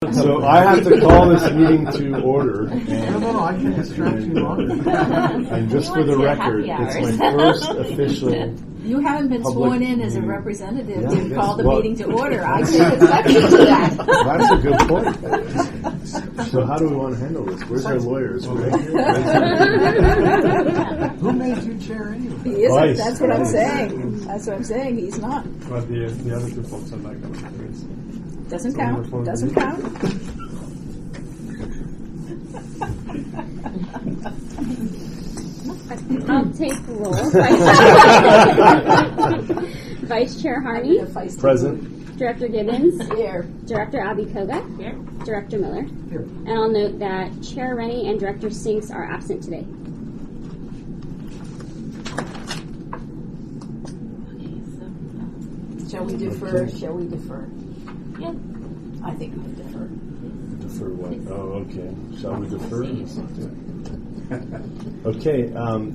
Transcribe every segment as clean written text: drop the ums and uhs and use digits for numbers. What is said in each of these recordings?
So I have to call this meeting to order. No, I can distract you longer. And just for the record, it's my first official. You haven't been sworn in as a meeting. representative Yeah, to call the well, meeting to order. I take exception to that. That's a good point. So how do we want to handle this? Where's our lawyers? Right here? Who made you chair anyway? He isn't. Vice. That's what I'm saying. That's what I'm saying. He's not. But the other two folks are like that. Doesn't count. Doesn't count. I'll take roll. Vice Chair Harney. Present. Director Gibbons. Here. Director Abby Koga. Here. Director Miller. Here. And I'll note that Chair Rennie and Director Sinks are absent today. Shall we defer? Shall we defer? Yeah. I think we defer. Defer what? Oh, okay. Shall we defer? Okay.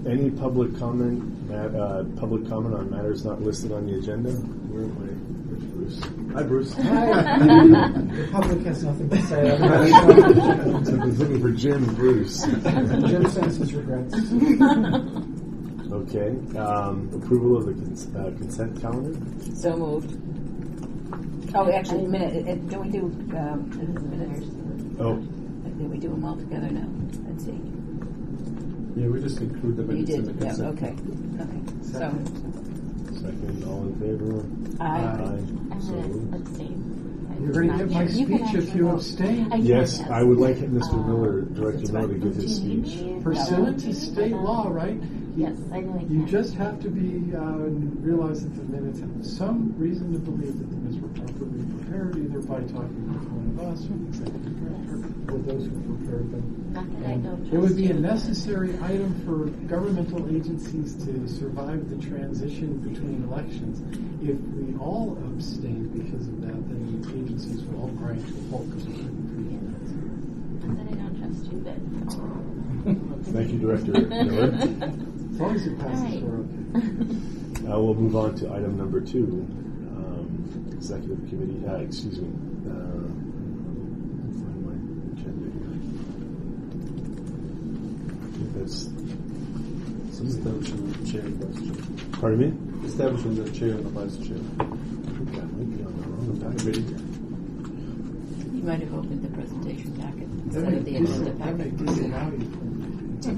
Any public comment? Public comment on matters not listed on the agenda? Where am I? Where's Bruce? Hi, Bruce. The public has nothing to say. So I was looking for Jim and Bruce. Jim sends his regrets. Okay. Approval of the consent calendar? So moved. Oh, actually, a minute. Do we do minutes? Oh. Did we do them all together now? Let's see. Yeah, we just include the You minutes in the did. Yeah. consent. Okay. Okay. So. Second, all in favor? Aye. I'm So going moved. to abstain. You're going to give my speech if you abstain. Yes, I would like Mr. Miller, Director Miller, to give his speech. Pursuant to state law, right? Yes, I know I You can. just have to realize that the minutes have some reason to believe that the minutes were properly prepared, either by talking with one of us or the executive director or those who prepared them. Not that I don't It would be a trust you. necessary item for governmental agencies to survive the transition between elections. If we all abstain because of that, then the agencies will all grind to a halt because we couldn't read the minutes. Not that I don't trust you, but. Thank you, Director Miller. As long as it passes, All right. we're okay. We'll move on to item number 2, Executive Committee. Excuse me. Find my agenda here. I think that's. Establishing the chair and vice chair. Pardon me? Establishing the chair and the vice chair. I think that might be on the wrong package. You might have opened the presentation packet That instead of the agenda may packet. disallow you.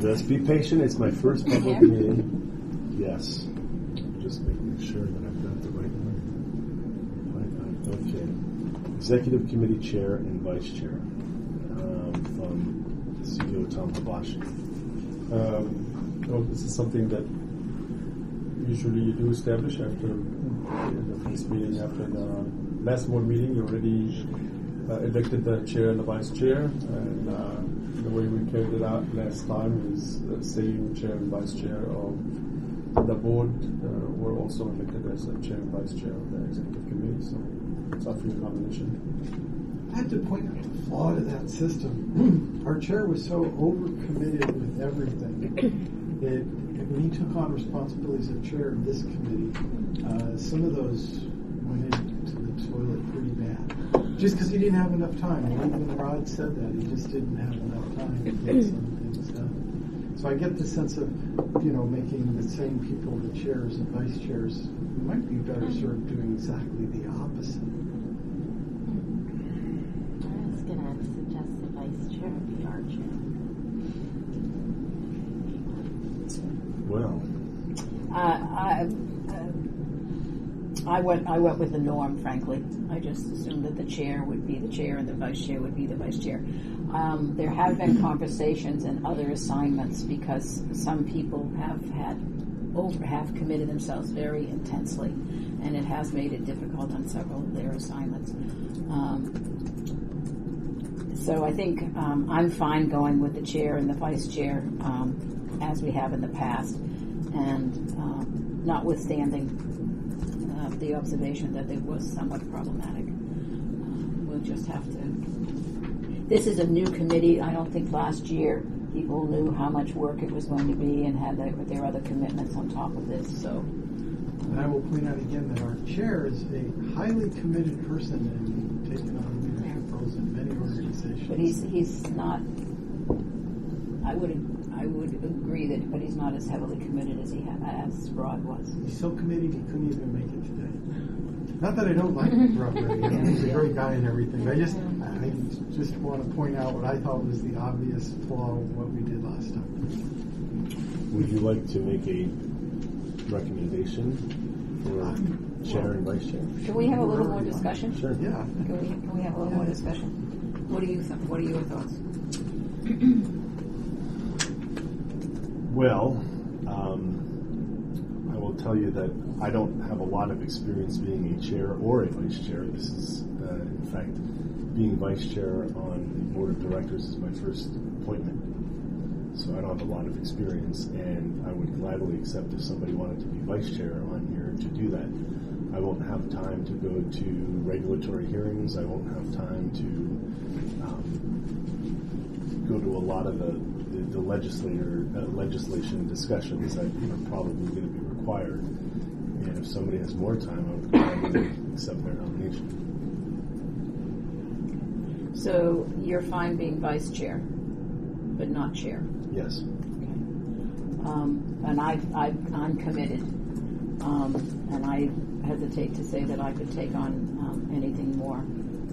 Just be patient. It's my first public meeting. Yes. Just making sure that I've got the right one. Okay. Executive Committee Chair and Vice Chair from CEO Tom Habashi. This is something that usually you do establish after the first meeting. After the last board meeting, you already elected the chair and the vice chair, and the way we carried it out last time is the same chair and vice chair of the board were also elected as the chair and vice chair of the executive committee. So it's up for your nomination. I had to point out the flaw to that system. Our chair was so overcommitted with everything that when he took on responsibilities as chair of this committee, some of those went into the toilet pretty bad. Just because he didn't have enough time. Even Rod said that. He just didn't have enough time to get some things done. So I get the sense of, making the same people the chairs and vice chairs. We might be better served doing exactly the opposite. I was going to suggest the vice chair be our chair. Well, I went with the norm, frankly. I just assumed that the chair would be the chair and the vice chair would be the vice chair. There have been conversations and other assignments because some people have committed themselves very intensely, and it has made it difficult on several of their assignments. So I think I'm fine going with the chair and the vice chair as we have in the past, and notwithstanding the observation that it was somewhat problematic. We'll just have to. This is a new committee. I don't think last year people knew how much work it was going to be and had their other commitments on top of this. So And I will point out again that our chair is a highly committed person and taken on leadership roles in many But he's not. I would agree that, but he's not as heavily committed as as Rod was. He's so committed he couldn't even make it today. Not that I don't like Rob Ray, he's a great guy and everything. I just want to point out what I thought was the obvious flaw of what we did last time. Would you like to make a recommendation for chair and vice chair? Can we have a little more discussion? Sure. Yeah. Can we have a little more discussion? What do you think? What are your thoughts? Well, I will tell you that I don't have a lot of experience being a chair or a vice chair. This is, in fact, being vice chair on the board of directors is my first appointment. So I don't have a lot of experience, and I would gladly accept if somebody wanted to be vice chair on here to do that. I won't have time to go to regulatory hearings. I won't have time to go to a lot of the legislation discussions that are probably going to be required. And if somebody has more time, I would gladly accept their nomination. So you're fine being vice chair, but not chair. Yes. Okay. And I'm committed, and I hesitate to say that I could take on anything more.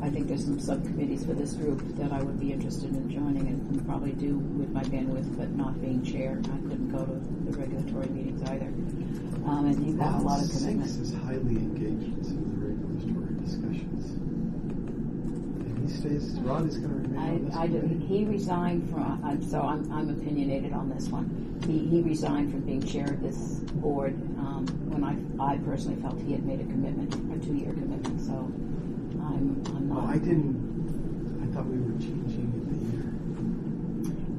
I think there's some subcommittees for this group that I would be interested in joining and probably do with my bandwidth, but not being chair. I couldn't go to the regulatory meetings either. And you've got a lot of commitment. Sinks is highly engaged in some of the regulatory discussions. And he stays, Rod is going to remain on this committee. He resigned from, I'm opinionated on this one. He resigned from being chair of this board when I personally felt he had made a commitment, a 2-year commitment, so I'm not. Oh, I thought we were changing the year.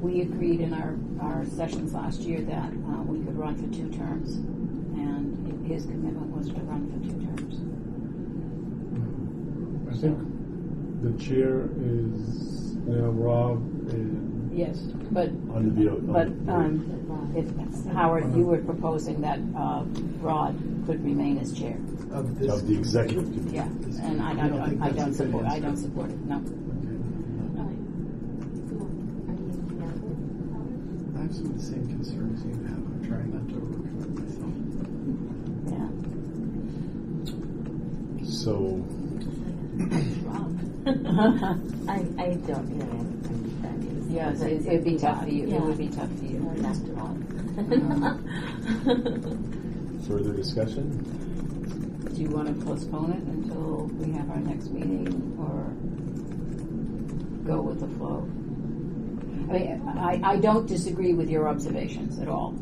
We agreed in our sessions last year that we could run for 2 terms, and his commitment was to run for 2 terms. I think the chair is now Rob. Yes, but if Howard, you were proposing that Rod could remain as chair. Of the executive committee. Yeah, and I don't support it. No. I have some of the same concerns you have. I'm trying not to overcommit myself. Yeah. So, I don't really understand. Yes, it'd be tough for you. Yeah. It would be tough for you. No, not at all. further discussion? Do you want to postpone it until we have our next meeting, or go with the flow? I mean, I don't disagree with your observations at all.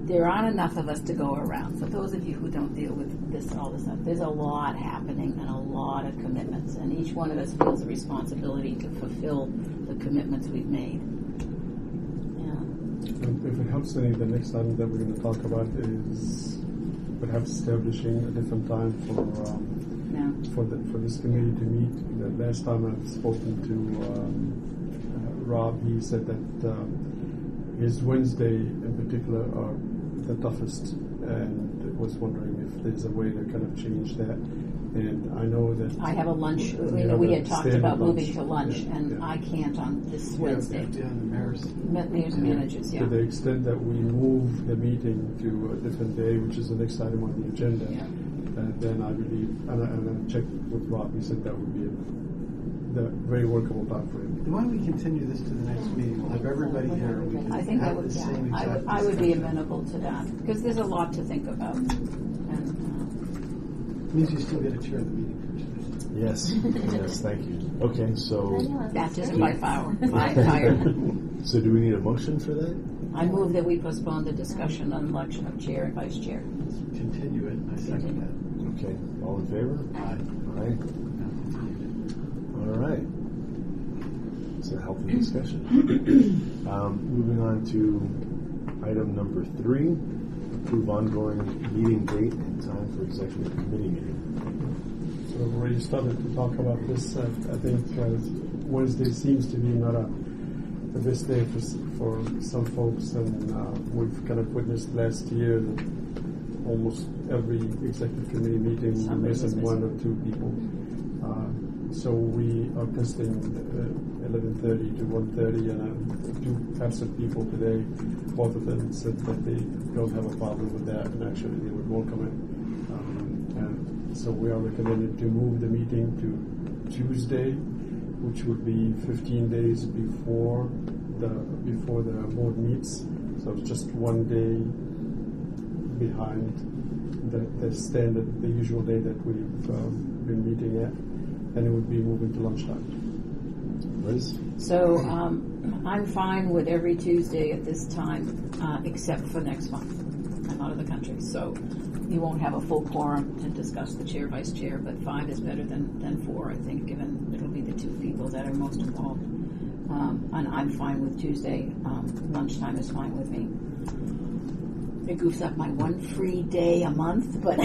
There aren't enough of us to go around. For those of you who don't deal with all this stuff, there's a lot happening and a lot of commitments, and each one of us feels a responsibility to fulfill the commitments we've made. Yeah. If it helps any, the next item that we're going to talk about is perhaps establishing a different time for this committee to meet. The last time I've spoken to Rob, he said that his Wednesday in particular are the toughest, and was wondering if there's a way to kind of change that. And I know that I have a lunch. We had talked about moving to lunch, and I can't on this Wednesday. Yeah, the mayor's. Mayor's managers, yeah. to the extent that we move the meeting to a different day, which is the next item on the agenda, Yeah. then I believe, and I checked with Rob, he said that would be the very workable time for him. Why don't we continue this to the next meeting? We'll have everybody here. We can I think that have would. the Yeah, same exact I would be discussion. amenable to that because there's a lot to think about. And Means you still get a chair of the meeting for today. Yes, yes, thank you. Okay, so baptism by fire. Fire. so do we need a motion for that? I move that we postpone the discussion on election of chair and vice chair. Let's continue it, and I second that. Okay, all in favor? Aye. Aye. All right. It's a healthy discussion. Moving on to item number 3, approve ongoing meeting date and time for executive committee meeting. So we've already started to talk about this. I think Wednesday seems to be not the best day for some folks, and we've kind of witnessed last year that almost every executive committee meeting Somebody was missing one or missing. two people. So we are testing 11:30 to 1:30, and I do have some people today. Both of them said that they don't have a problem with that, and actually they would welcome it. And so we are recommending to move the meeting to Tuesday, which would be 15 days before the board meets. So it's just 1 day behind the standard, the usual day that we've been meeting at, and it would be moving to lunchtime. Liz? So I'm fine with every Tuesday at this time, except for next month. I'm out of the country, so you won't have a full quorum to discuss the chair, vice chair, but 5 is better than 4, I think, given it'll be the 2 people that are most involved. And I'm fine with Tuesday. Lunchtime is fine with me. It goofs up my 1 free day a month, but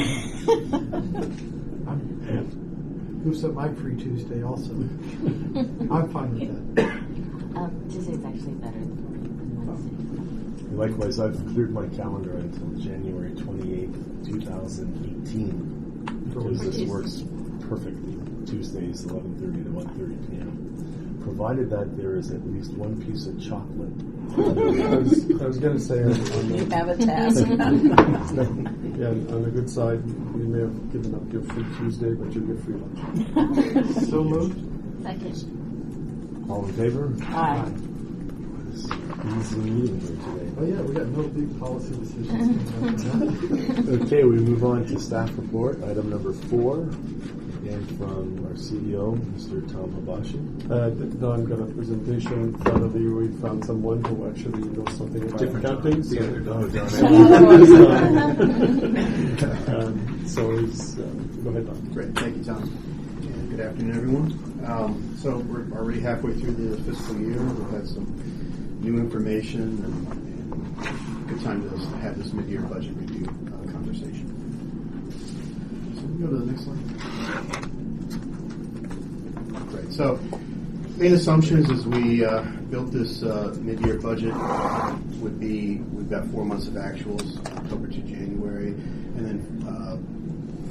Who's up my free Tuesday also? I'm fine with that. Tuesday's actually better than Wednesday. Likewise, I've cleared my calendar until January 28th, 2018, because this works perfectly. Tuesdays, 11:30 to 1:30 p.m. Provided that there is at least 1 piece of chocolate. I was going to say, you have a task. yeah, on the good side, you may have given up your free Tuesday, but you'll get free lunch. So moved. Second. All in favor? Aye. Easy meeting here today. Oh yeah, we got no big policy decisions. Okay, we move on to staff report, item number 4, and from our CEO, Mr. Tom Habashi. Don got a presentation in front of you. We found someone who actually knows something about accounting. So, so he's, go ahead, Don. Great, thank you, Tom. And good afternoon, everyone. So we're already halfway through the fiscal year. We've had some new information and good time to have this mid-year budget review conversation. So we go to the next slide. Great. So main assumptions as we built this mid-year budget would be we've got 4 months of actuals, October to January, and then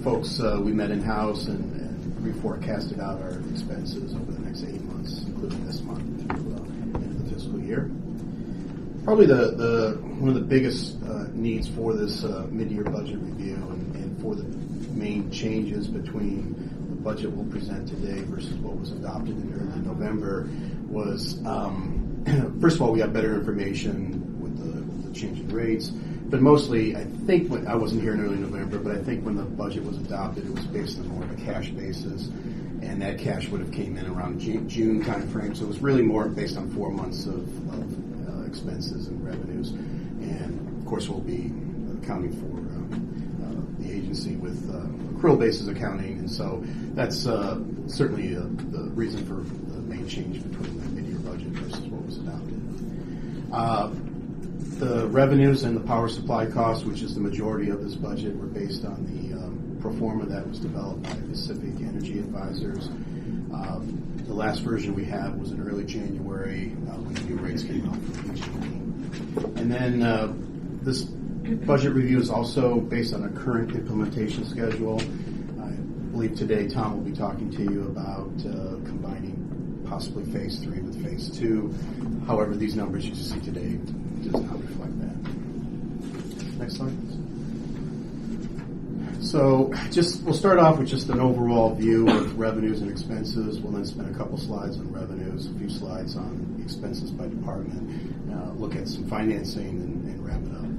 folks we met in-house and reforecasted out our expenses over the next 8 months, including this month through into the fiscal year. Probably the one of the biggest needs for this mid-year budget review and for the main changes between the budget we'll present today versus what was adopted in early November was, first of all, we got better information with the changing rates, but mostly, I think, I wasn't here in early November, but I think when the budget was adopted, it was based on more of a cash basis, and that cash would have came in around June time frame, so it was really more based on 4 months of expenses and revenues, and of course we'll be accounting for the agency with accrual basis accounting, and so that's certainly the reason for the main change between the mid-year budget versus what was adopted. The revenues and the power supply costs, which is the majority of this budget, were based on the pro forma that was developed by Pacific Energy Advisors. The last version we had was in early January when the new rates came out from PG&E. And then this budget review is also based on a current implementation schedule. I believe today Tom will be talking to you about combining possibly Phase 3 with Phase 2. However, these numbers you see today does not reflect that. Next slide, please. So we'll start off with just an overall view of revenues and expenses. We'll then spend a couple slides on revenues, a few slides on expenses by department, look at some financing and wrap it up.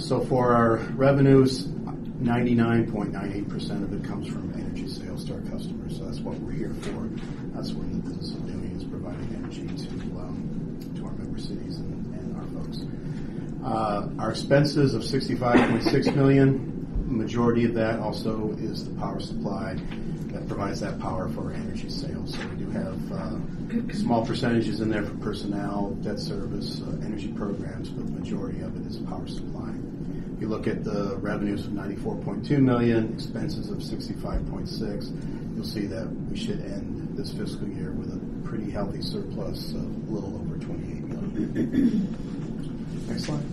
So for our revenues, 99.98% of it comes from energy sales to our customers. So that's what we're here for. That's what the business of doing is providing energy to our member cities and our folks. Our expenses of $65.6 million. Majority of that also is the power supply that provides that power for our energy sales. So we do have small percentages in there for personnel, debt service, energy programs, but the majority of it is power supply. If you look at the revenues of $94.2 million, expenses of $65.6, you'll see that we should end this fiscal year with a pretty healthy surplus of a little over $28 million. Next slide.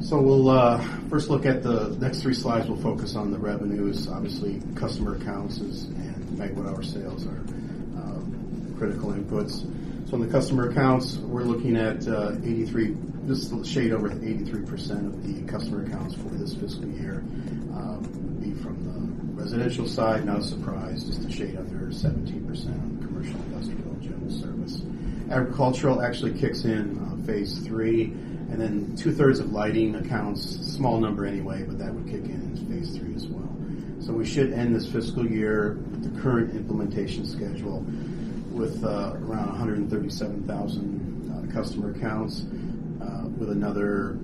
So we'll first look at the next 3 slides. We'll focus on the revenues. Obviously, customer accounts and megawatt-hour sales are critical inputs. So on the customer accounts, we're looking at 83, just a shade over 83% of the customer accounts for this fiscal year would be from the residential side. Not a surprise, just a shade under 17% on the commercial, industrial, general service. Agricultural actually kicks in phase 3, and then 2/3 of lighting accounts, small number anyway, but that would kick in phase 3 as well. So we should end this fiscal year with the current implementation schedule with around 137,000 customer accounts, with another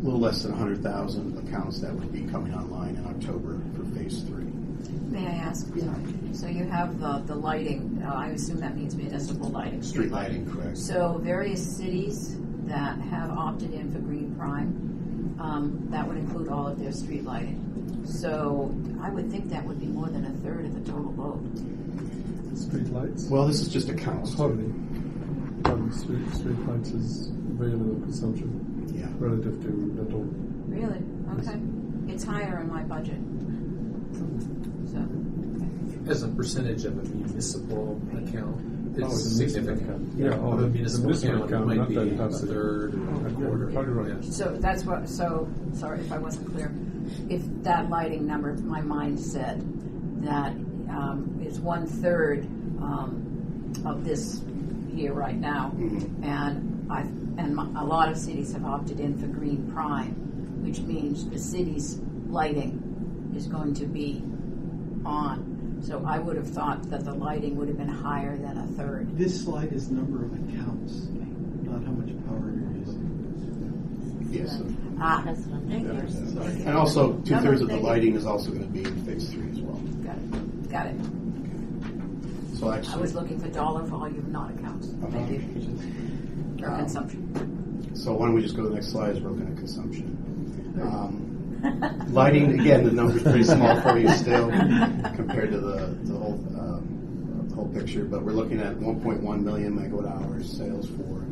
little less than 100,000 accounts that would be coming online in October for phase 3. May I ask? So you have the lighting. I assume that means municipal lighting. Street lighting, correct. So various cities that have opted in for Green Prime, that would include all of their street lighting. So I would think that would be more than 1/3 of the total load. Street lights? Well, this is just accounts. Hardly. Street lights is very little consumption Yeah. relative to the total. Really? Okay. It's higher in my budget. So, As a percentage of a municipal account, Oh, it's the municipal significant. account. Yeah, Of a municipal account, it might not be that a fantastic. third or a Yeah, quarter. probably right. Yeah. so that's what. So sorry if I wasn't clear. If that lighting number, my mind said that it's 1/3 of this here right now, Mhm. and a lot of cities have opted in for Green Prime, which means the city's lighting is going to be on. So I would have thought that the lighting would have been higher than 1/3. This slide is number of accounts, not how much power you're using. Yes. That's what I'm thinking. And also, 2/3 of the thank you. lighting is also going to be in phase 3 as well. Got it. So I actually, was looking for dollar volume, not accounts. Thank you. Or consumption. So why don't we just go to the next slide? Is we're looking at consumption. Lighting, again, the number's pretty small for you still compared to the whole picture, but we're looking at 1.1 million megawatt hours sales for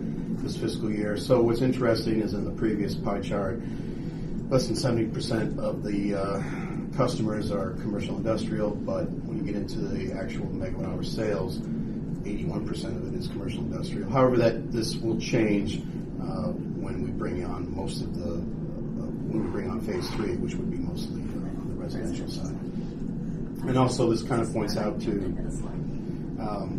this fiscal year. So what's interesting is in the previous pie chart, less than 70% of the customers are commercial industrial, but when you get into the actual megawatt hour sales, 81% of it is commercial industrial. However, this will change when we bring on most of the when we bring on phase 3, which would be mostly on the residential side. And also, this kind of points out to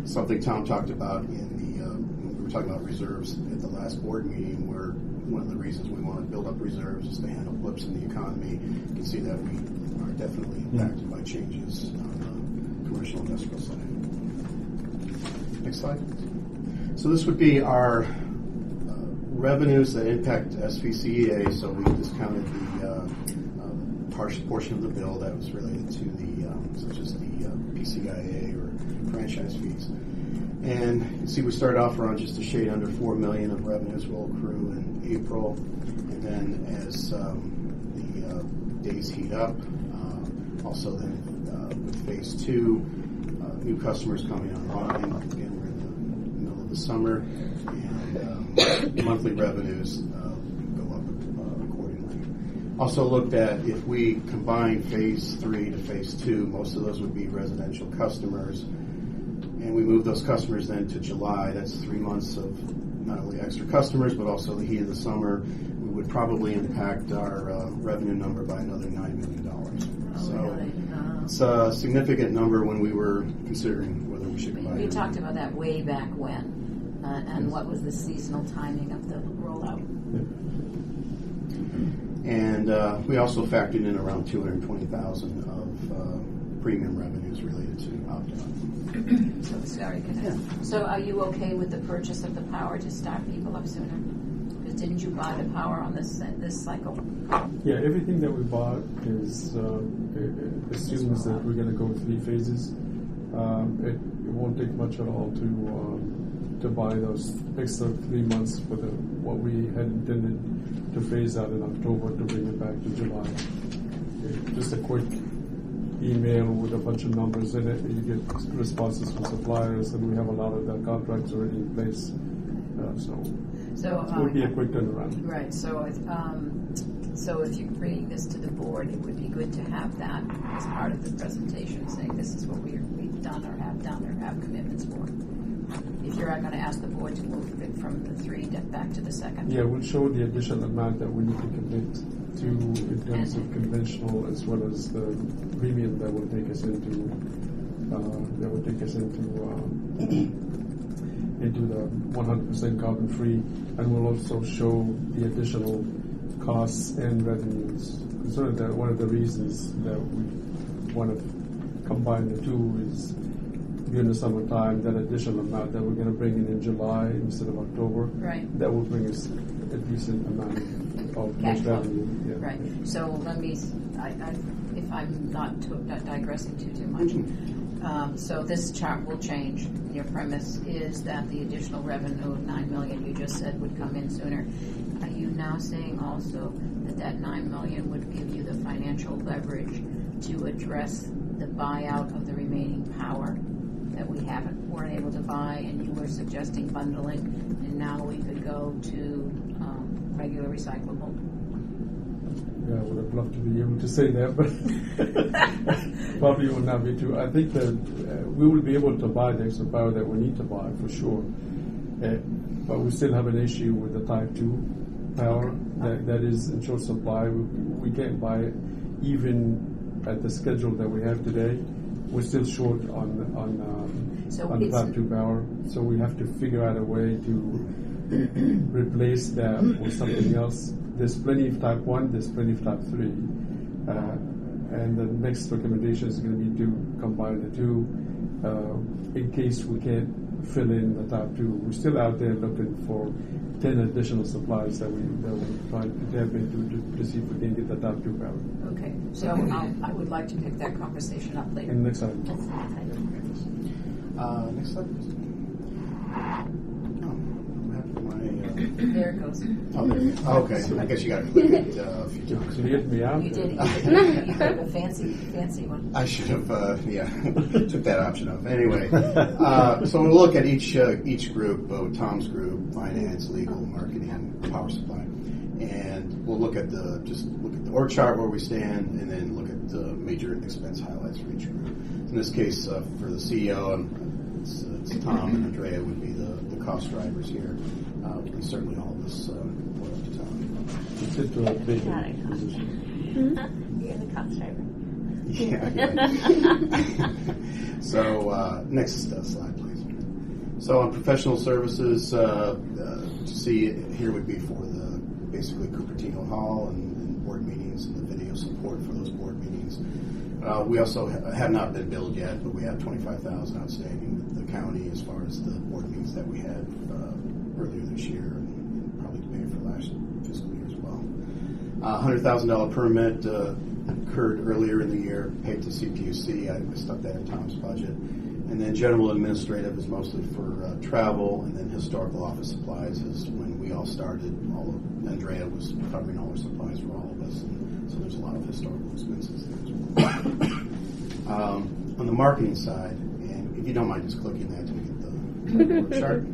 something Tom talked about in the when we were talking about reserves at the last board meeting, where one of the reasons we want to build up reserves is to handle blips in the economy. You can see that we are definitely impacted by changes on the commercial industrial side. Next slide. So this would be our revenues that impact SVCEA. So we discounted the portion of the bill that was related to the such as the PCIA or franchise fees. And you can see we started off around just a shade under $4 million of revenues will accrue in April, and then as the days heat up, also then with phase 2, new customers coming online. Again, we're in the middle of the summer, and monthly revenues go up accordingly. Also looked at if we combine phase 3 to phase 2, most of those would be residential customers, and we move those customers then to July. That's 3 months of not only extra customers, but also the heat of the summer. We would probably impact our revenue number by another $9 million. It's a significant number when we were considering whether we should combine. You talked about that way back when, and what was the seasonal timing of the rollout? And we also factored in around $220,000 of premium revenues related to opt-out. So sorry. So are you okay with the purchase of the power to start people up sooner? Because didn't you buy the power on this cycle? Yeah, everything that we bought is assumes that we're going to go 3 phases. It won't take much at all to buy those extra 3 months for what we had intended to phase out in October to bring it back to July. Okay, just a quick email with a bunch of numbers in it. You get responses from suppliers, and we have a lot of the contracts already in place. So it would be a quick turnaround. Right. So if you're bringing this to the board, it would be good to have that as part of the presentation, saying this is what we done or have commitments for. If you're going to ask the board to move it from the 3 back to the second. Yeah, we'll show the additional amount that we need to commit to in terms of conventional as well as the premium that will take us into into the 100% carbon free, and we'll also show the additional costs and revenues. One of the reasons that we want to combine the two is during the summertime, that additional amount that we're going to bring in July instead of October, Right. that will bring us a decent amount of Cash flow. revenue. Yeah. Right. So let me, if I'm not digressing too much. So this chart will change. Your premise is that the additional revenue of $9 million you just said would come in sooner. Are you now saying also that $9 million would give you the financial leverage to address the buyout of the remaining power that we weren't able to buy, and you were suggesting bundling, and now we could go to regular recyclable? Yeah, I would have loved to be able to say that, but probably will not be true. I think that we will be able to buy the extra power that we need to buy for sure, but we still have an issue with the Type 2 power that is in short supply. We can't buy it even at the schedule that we have today. We're still short on the Type 2 power, so we have to figure out a way to replace that with something else. There's plenty of Type 1, there's plenty of Type 3. And the next recommendation is going to be to combine the two in case we can't fill in the Type 2. We're still out there looking for 10 additional supplies that we're trying to tap into to see if we can get the Type 2 power. Okay, so I would like to pick that conversation up later. And next time. Next slide, please. There it goes. Oh, there you go. Oh, okay, I guess you got to click it a few times. So you get me out? You did. You have a fancy one. I should have, took that option off. Anyway, so we'll look at each group, Tom's group, finance, legal, marketing, power supply, and we'll look at the org chart where we stand, and then look at the major expense highlights for each group. In this case, for the CEO, it's Tom and Andrea would be the cost drivers here. And certainly all of this boil up to Tom. It's into a big position. You're the cost driver. Yeah. So next slide, please. So on professional services, see here would be for the basically Cupertino Hall and board meetings and the video support for those board meetings. We also have not been billed yet, but we have $25,000 outstanding with the county as far as the board meetings that we had earlier this year, and probably to pay for last fiscal year as well. $100,000 permit occurred earlier in the year, paid to CPUC. I stuck that in Tom's budget. And then general administrative is mostly for travel, and then historical office supplies is when we all started. Andrea was covering all our supplies for all of us, and so there's a lot of historical expenses there as well. On the marketing side, and if you don't mind just clicking that to get the chart.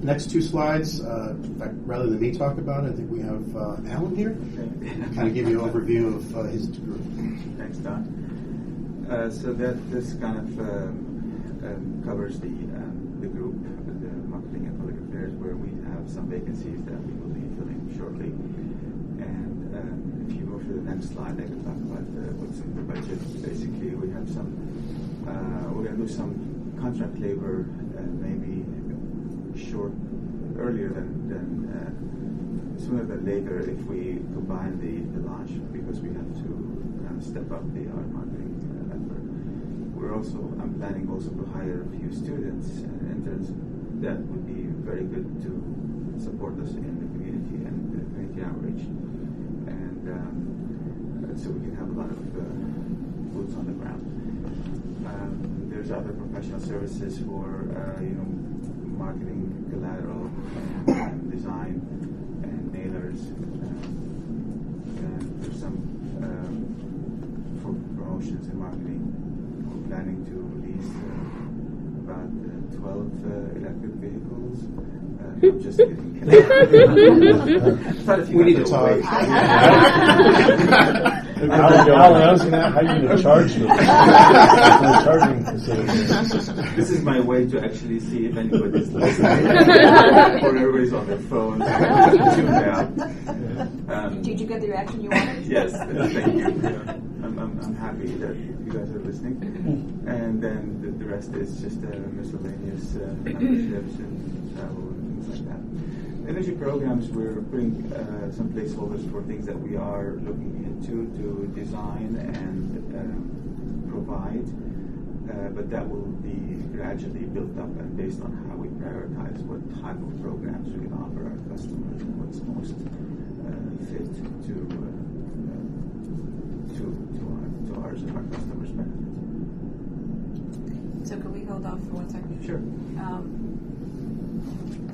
Next two slides, in fact, rather than me talk about it, I think we have Alan here. Kind of give you an overview of his group. Thanks, Don. So this kind of covers the group, the marketing and public affairs, where we have some vacancies that we will be filling shortly. And if you move to the next slide, I can talk about what's in the budget. Basically, we have some. We're going to do some contract labor, maybe earlier than sooner than later if we combine the launch, because we have to kind of step up our marketing effort. I'm planning also to hire a few students and interns that would be very good to support us in the community and the community outreach, and so we can have a lot of boots on the ground. There's other professional services for marketing, collateral, and design, and mailers. There's some for promotions and marketing. We're planning to release about 12 electric vehicles. I'm just kidding. We need to talk. I was going to ask, how are you going to charge them? Charging facility. This is my way to actually see if anybody's listening or everybody's on their phones. Tune out. Did you get the reaction you wanted? Yes, thank you. I'm happy that you guys are listening. And then the rest is just miscellaneous memberships and travel and things like that. Energy programs, we're putting some placeholders for things that we are looking into to design and provide, but that will be gradually built up and based on how we prioritize what type of programs we can offer our customers and what's most fit to ours and our customers' benefit. So can we hold off for 1 second? Sure.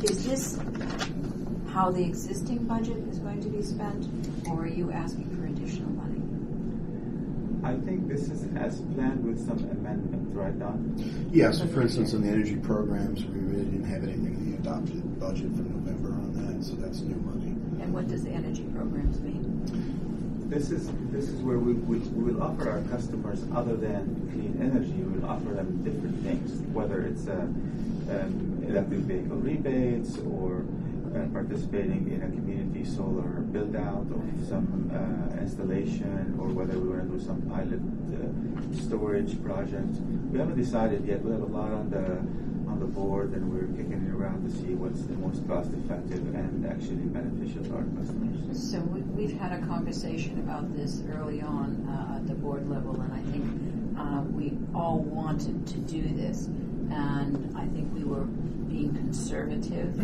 Is this how the existing budget is going to be spent, or are you asking for additional money? I think this is as planned with some amendments, right, Don? Yeah, so for instance, in the energy programs, we really didn't have anything in the adopted budget for November on that, so that's new money. And what does the energy programs mean? This is where we will offer our customers, other than clean energy, we will offer them different things, whether it's electric vehicle rebates or participating in a community solar build out of some installation, or whether we want to do some pilot storage project. We haven't decided yet. We have a lot on the board, and we're kicking it around to see what's the most cost effective and actually beneficial to our customers. So we've had a conversation about this early on at the board level, and I think we all wanted to do this, and I think we were being conservative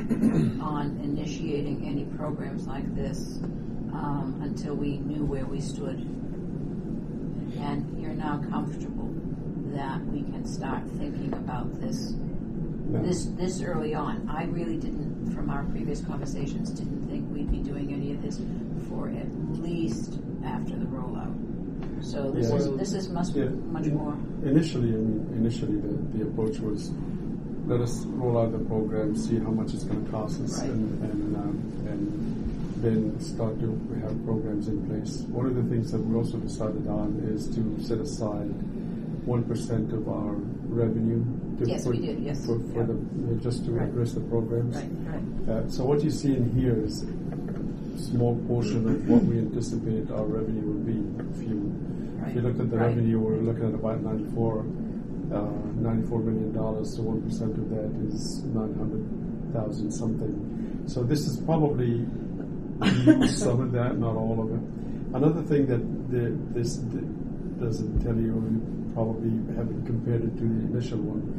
on initiating any programs like this until we knew where we stood. And you're now comfortable that we can start thinking about this this early on. I really didn't, from our previous conversations, didn't think we'd be doing any of this for at least after the rollout. So this is much more. Initially, the approach was, let us roll out the program, see how much it's going to cost us, right. and then start to have programs in place. One of the things that we also decided on is to set aside 1% of our revenue. Yes, we did. Yes, for just to address the programs. Right. So what you see in here is a small portion of what we anticipate our revenue will be. If you look at the revenue, we're looking at about $94 million. So 1% of that is 900,000 something. So this is probably some of that, not all of it. Another thing that this doesn't tell you, you probably haven't compared it to the initial one.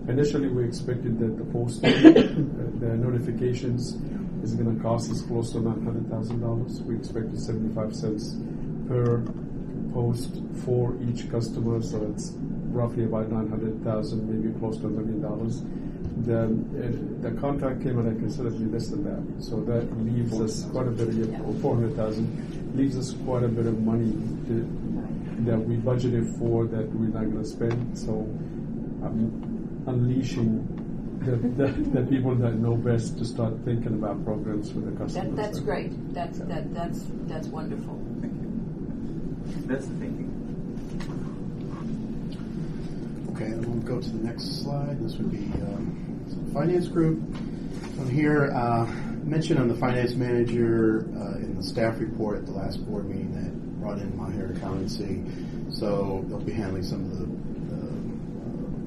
Initially, we expected that the posting, the notifications, is going to cost us close to $900,000. We expected 75 cents per post for each customer, so it's roughly about 900,000, maybe close to $1 million. The contract came at considerably less than that, so that leaves us quite a bit of 400,000, leaves us quite a bit of money that we budgeted for that we're not going to spend. So unleashing the people that know best to start thinking about programs for the customers. That's great. That's wonderful. That's the thinking. Okay, and we'll go to the next slide. This would be the finance group. On here, mentioned on the finance manager in the staff report at the last board meeting that brought in Maher Accountancy. So they'll be handling some of the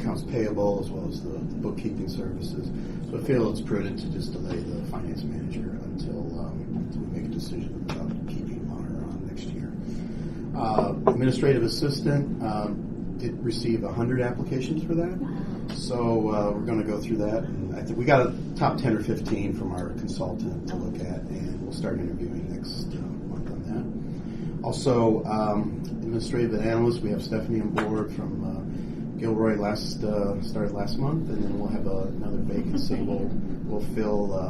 accounts payable as well as the bookkeeping services. So I feel it's prudent to just delay the finance manager until we make a decision about keeping Maher on next year. Administrative assistant did receive 100 applications for that. So we're going to go through that. And I think we got a top 10 or 15 from our consultant to look at, and we'll start interviewing next month on that. Also, administrative analyst, we have Stephanie on board from Gilroy started last month, and then we'll have another vacancy we'll fill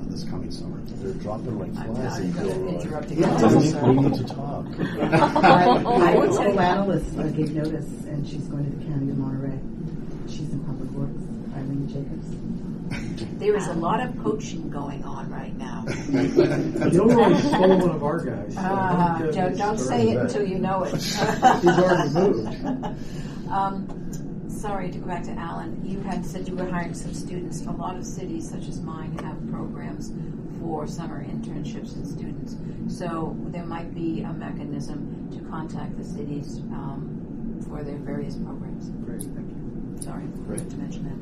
this coming summer. They're dropping like flies in Gilroy. Yeah, We need to talk. I would say analyst gave notice, and she's going to the county of Monterey. She's in public works. Eileen Alan Jacobs. There is a lot of poaching going on right now. You'll know he stole one of our guys. So Don't say it until you know it. He's already moved. Sorry to go back to Alan. You had said you were hiring some students. A lot of cities, such as mine, have programs for summer internships and students. So there might be a mechanism to contact the cities for their various programs. Great, thank you. Sorry, Great. to mention that.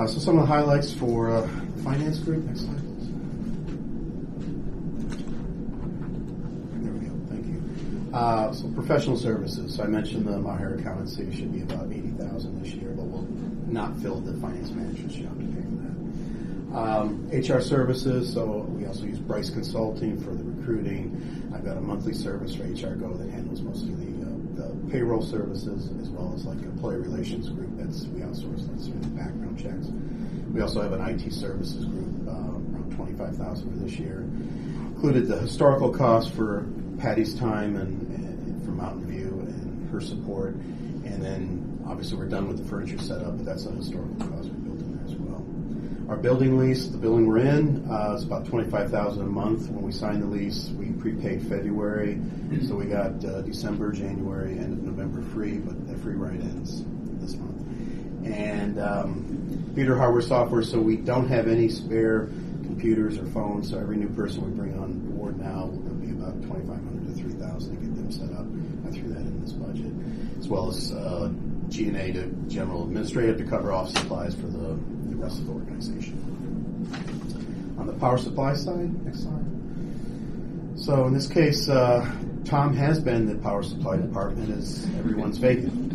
So some of the highlights for the finance group. Next slide, please. There we go. Thank you. So professional services. So I mentioned the Maher accountancy should be about $80,000 this year, but we'll not fill the finance management. You don't have to pay for that. HR services. So we also use Bryce Consulting for the recruiting. I've got a monthly service for HR Go that handles most of the payroll services, as well as like employee relations group that's we outsource that's doing the background checks. We also have an IT services group, around $25,000 for this year. Included the historical cost for Patty's time and for Mountain View and her support, and then obviously we're done with the furniture setup, but that's a historical cost we built in there as well. Our building lease, the building we're in, is about $25,000 a month. When we signed the lease, we prepaid February, so we got December, January, end of November free, but that free ride ends this month. And computer hardware software, so we don't have any spare computers or phones, so every new person we bring on board now will be about $2,500 to $3,000 to get them set up. I threw that in this budget, as well as G&A to general administrative to cover off supplies for the rest of the organization. On the power supply side, next slide. So in this case, Tom has been the power supply department as everyone's vacant.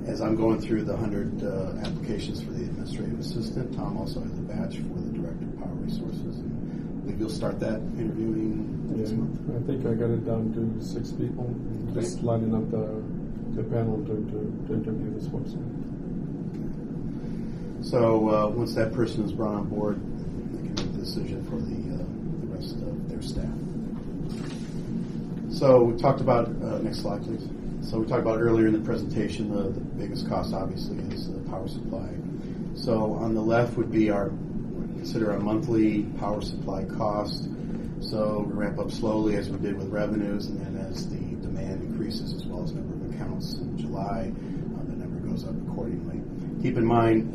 As I'm going through the 100 applications for the administrative assistant, Tom also has a badge for the director of power resources. And I believe you'll start that interviewing this month. I think I got it down to 6 people. Just lining up the panel to interview this person. So once that person is brought on board, they can make the decision for the rest of their staff. So we talked about, next slide please. So we talked about earlier in the presentation, the biggest cost obviously is the power supply. So on the left would be consider our monthly power supply cost. So we ramp up slowly as we did with revenues, and then as the demand increases as well as number of accounts in July, the number goes up accordingly. Keep in mind,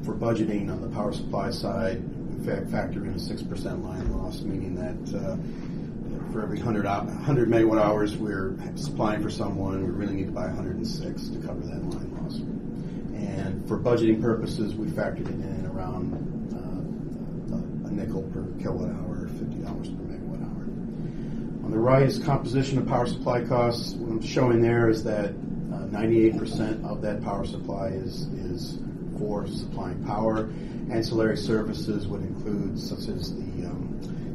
for budgeting on the power supply side, we factor in a 6% line loss, meaning that for every 100 megawatt hours we're supplying for someone, we really need to buy 106 to cover that line loss. And for budgeting purposes, we factored it in around a nickel per kilowatt hour, $50 per megawatt hour. On the right is composition of power supply costs. What I'm showing there is that 98% of that power supply is for supplying power. Ancillary services would include such as the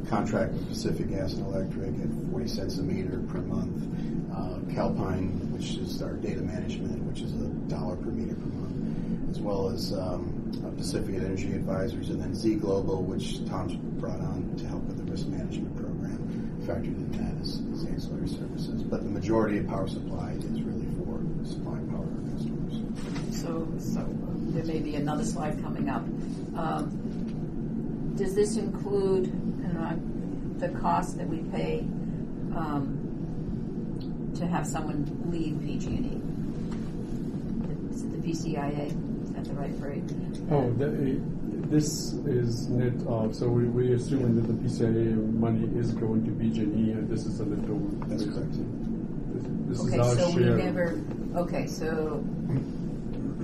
contract with Pacific Gas and Electric at 40 cents a meter per month. Calpine, which is our data management, which is $1 per meter per month, as well as Pacific Energy Advisors, and then Z Global, which Tom's brought on to help with the risk management program, factored in that as ancillary services. But the majority of power supply is really for supplying power to our customers. So there may be another slide coming up. Does this include the cost that we pay to have someone leave PG&E? Is it the PCIA? Is that the right phrase? Oh, this is net of, so we're assuming that the PCIA money is going to BG&E, and this is a little. That's correct. This Okay, is our so share. we never. Okay, so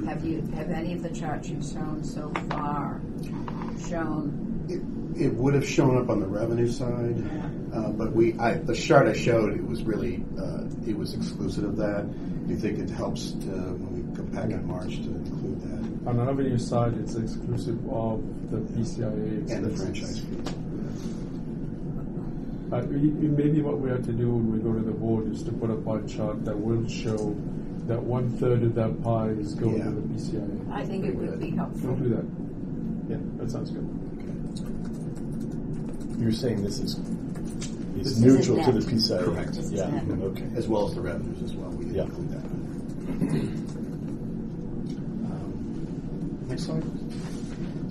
have any of the charts you've shown so far shown? It would have shown up on the revenue side, but the chart I showed, it was really it was exclusive of that. Do you think it helps when we come back in March to include that? On the revenue side, it's exclusive of the PCIA And the franchise fee. Maybe what we have to do when we go to the board is to put a pie chart that will show that 1/3 of that pie is going to the PCIA. I think it would be helpful. We'll do that. Yeah, that sounds good. You're saying this is This neutral is to the net. PCIA? Correct. This is Yeah. net. Okay. As well as the revenues as well. We did include that. Next slide.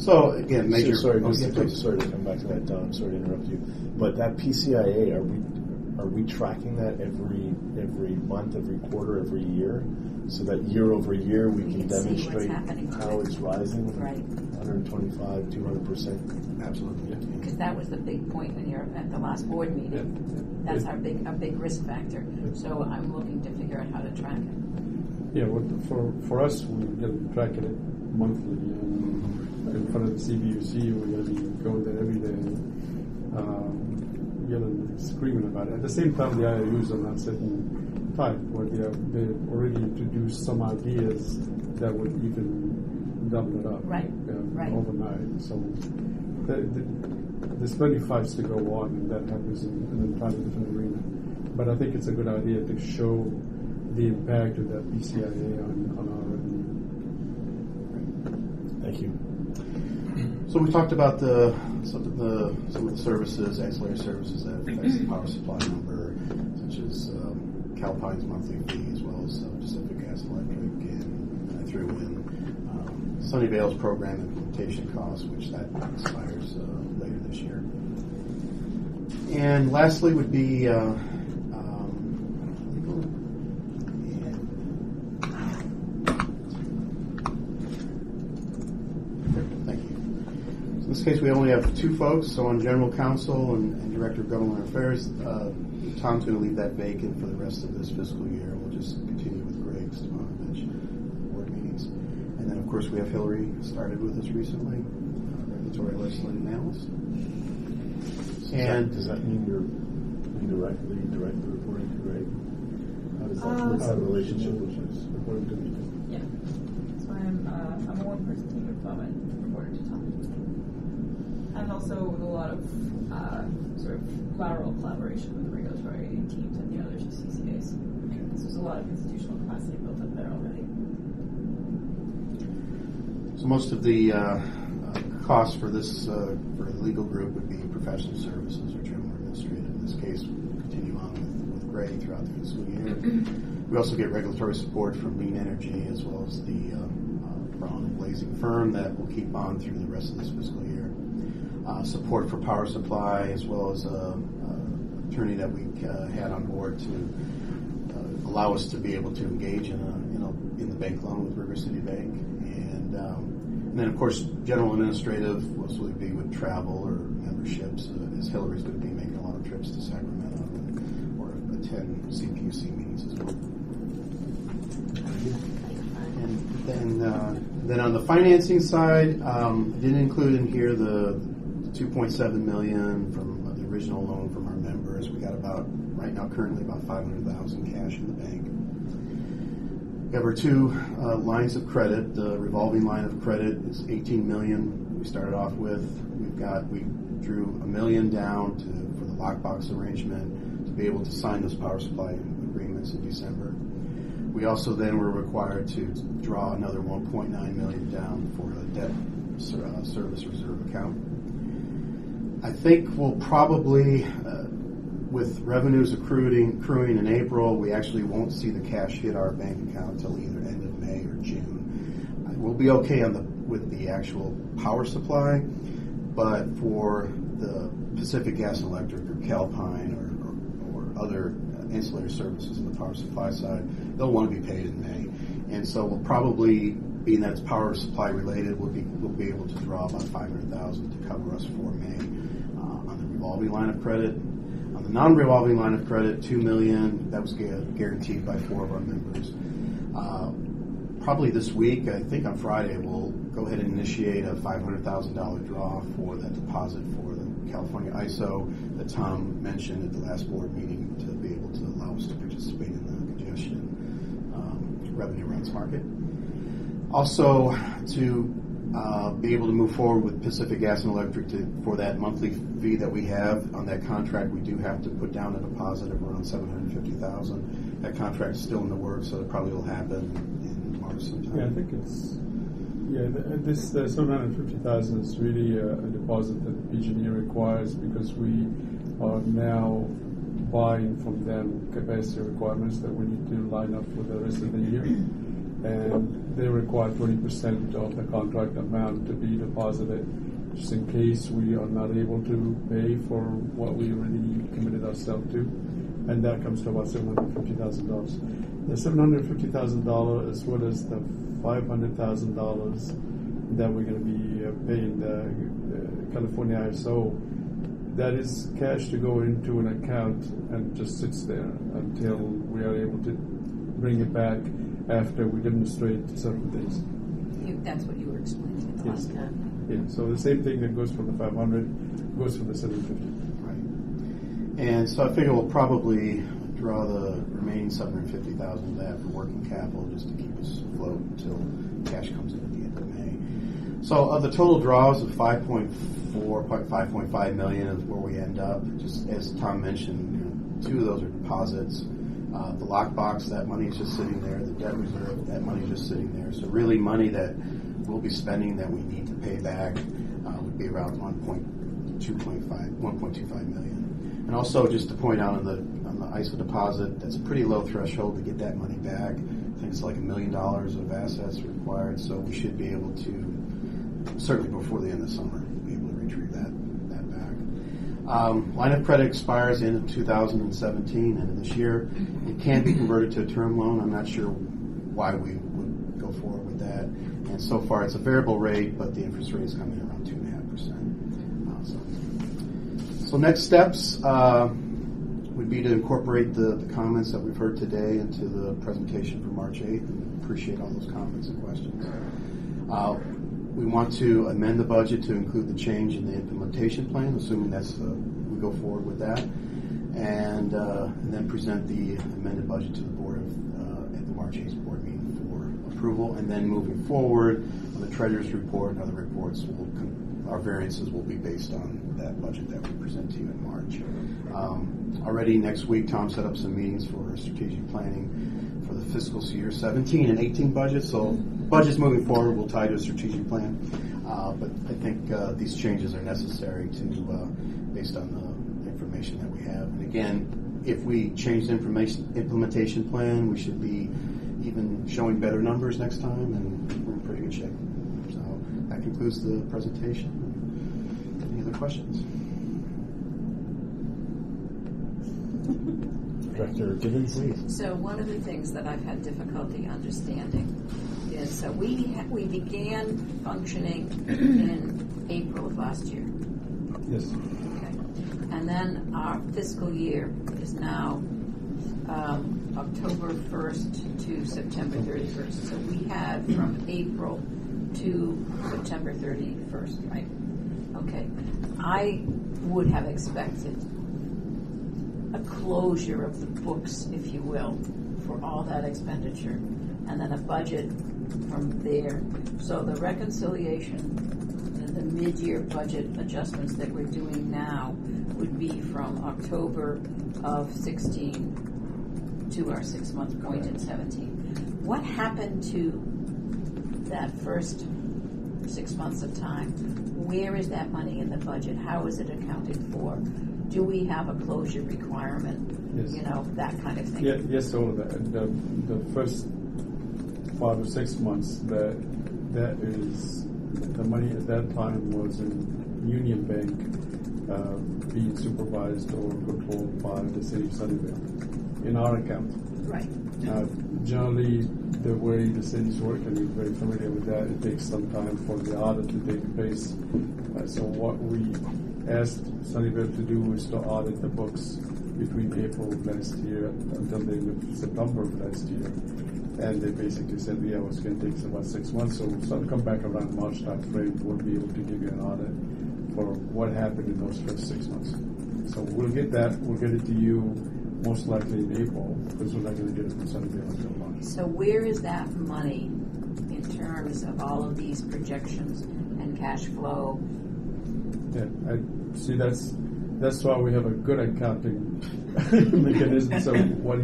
So again, major. Sorry, oh, just, yeah, please. sorry to come back to that, Don. I'm sorry to interrupt you. But that PCIA, are we tracking that every month, every quarter, every year, so that year over year we can see what's demonstrate happening to how it. it's rising? Right. 125, 200%. Absolutely. Because that was the big point when you're at the last board meeting. That's our big risk factor. So I'm looking to figure out how to track it. Yeah, for us, we're going to track it monthly. In front of the CBUC, we're going to be going there every day, yelling and screaming about it. At the same time, the IOUs are not sitting tight, where they've already introduced some ideas that would even double it up Right. overnight. So there's plenty of fights to go on, and that happens in an entirely different arena. But I think it's a good idea to show the impact of that PCIA on our revenue. Thank you. So we talked about some of the services, ancillary services that affects the power supply number, such as Calpine's monthly fee, as well as Pacific Gas and Electric, and I threw in Sunnyvale's program implementation costs, which that expires later this year. And lastly would be legal. Thank you. So in this case, we only have two folks. So on General Counsel and Director of Government Affairs, Tom's going to leave that vacant for the rest of this fiscal year. We'll just continue with Greg Stavanovich board meetings. And then, of course, we have Hillary started with us recently, regulatory legislative analyst. And does that mean you're indirectly reporting to Greg? How does that what's that relationship with us reporting to me? Yeah. So I'm a one-person team at the moment, reporting to Tom. And also with a lot of sort of lateral collaboration with the regulatory teams and the other SVCEs. So there's a lot of institutional capacity built up there already. so most of the costs for this for the legal group would be professional services or general administrative. In this case, we'll continue on with Greg throughout the fiscal year. We also get regulatory support from Lean Energy, as well as the Brown and Blazing firm that will keep on through the rest of this fiscal year. Support for power supply, as well as an attorney that we had on board to allow us to be able to engage in the bank loan with River City Bank, and then of course general administrative would be with travel or memberships, as Hillary's going to be making a lot of trips to Sacramento or attend CPUC meetings as well. And then on the financing side, I didn't include in here the $2.7 million from the original loan from our members. We got currently about $500,000 cash in the bank. We have our two lines of credit. The revolving line of credit is $18 million. We started off with. We drew $1 million down for the lockbox arrangement to be able to sign those power supply agreements in December. We also then were required to draw another $1.9 million down for a debt service reserve account. I think we'll probably, with revenues accruing in April, we actually won't see the cash hit our bank account until either end of May or June. We'll be okay with the actual power supply, but for the Pacific Gas and Electric or Calpine or other ancillary services in the power supply side, they'll want to be paid in May. And so we'll probably, being that it's power supply related, we'll be able to draw about $500,000 to cover us for May on the revolving line of credit. On the non-revolving line of credit, $2 million, that was guaranteed by 4 of our members. Probably this week, I think on Friday, we'll go ahead and initiate a $500,000 draw for that deposit for the California ISO that Tom mentioned at the last board meeting to be able to allow us to participate in the congestion revenue rights market. Also, to be able to move forward with Pacific Gas and Electric for that monthly fee that we have on that contract, we do have to put down a deposit of around $750,000. That contract is still in the works, so it probably will happen in March sometime. Yeah, I think this $750,000 is really a deposit that PG&E requires because we are now buying from them capacity requirements that we need to line up for the rest of the year. And they require 20% of the contract amount to be deposited, just in case we are not able to pay for what we already committed ourselves to, and that comes to about $750,000. The $750,000 as well as the $500,000 that we're going to be paying the California ISO. That is cash to go into an account and just sits there until we are able to bring it back after we demonstrate certain things. That's what you were explaining at the Yes. last time. Yeah. So the same thing that goes from the 500 goes from the 750. Right. And so I figure we'll probably draw the remaining $750,000 of that for working capital just to keep us afloat until cash comes in at the end of May. So of the total draws of 5.5 million is where we end up. Just as Tom mentioned, 2 of those are deposits. The lockbox, that money is just sitting there. The debt reserve, that money is just sitting there. So really money that we'll be spending that we need to pay back would be around 1.25 million. And also just to point out on the ISO deposit, that's a pretty low threshold to get that money back. I think it's like $1 million of assets required, so we should be able to, certainly before the end of the summer, be able to retrieve that back. Line of credit expires the end of 2017, end of this year. It can be converted to a term loan. I'm not sure why we would go forward with that. And so far it's a variable rate, but the interest rate is coming around 2.5%. So next steps would be to incorporate the comments that we've heard today into the presentation for March 8th. And appreciate all those comments and questions. We want to amend the budget to include the change in the implementation plan, assuming we go forward with that, and then present the amended budget to the board at the March 8th board meeting for approval. And then moving forward, on the treasurer's report and other reports, our variances will be based on that budget that we present to you in March. Already next week, Tom set up some meetings for strategic planning for the fiscal year 17 and 18 budget. So budgets moving forward will tie to a strategic plan. But I think these changes are necessary based on the information that we have. And again, if we change the implementation plan, we should be even showing better numbers next time, and we're in pretty good shape. So that concludes the presentation. Any other questions? Director Gibbons, please. So one of the things that I've had difficulty understanding is, so we began functioning in April of last year. Yes. Okay. And then our fiscal year is now October 1st to September 31st. So we had from April to September 31st, right? Okay. I would have expected a closure of the books, if you will, for all that expenditure, and then a budget from there. So the reconciliation and the mid-year budget adjustments that we're doing now would be from October of 16 to our 6-month point in 17. What happened to that first 6 months of time? Where is that money in the budget? How is it accounted for? Do we have a closure requirement? Yes. That kind of thing. Yeah, yes, all of that. The first 5 or 6 months, that is the money at that time was in Union Bank, being supervised or controlled by the city of Sunnyvale in our account. Right. Generally, the way the cities work, and you're very familiar with that, it takes some time for the audit to take place. So what we asked Sunnyvale to do is to audit the books between April of last year until the end of September of last year. And they basically said, yeah, it's going to take about 6 months. So we'll come back around March time frame. We'll be able to give you an audit for what happened in those first 6 months. So we'll get that. We'll get it to you most likely in April, because we're not going to get it from Sunnyvale until March. So where is that money in terms of all of these projections and cash flow? Yeah, I see. That's why we have a good accounting mechanism. So what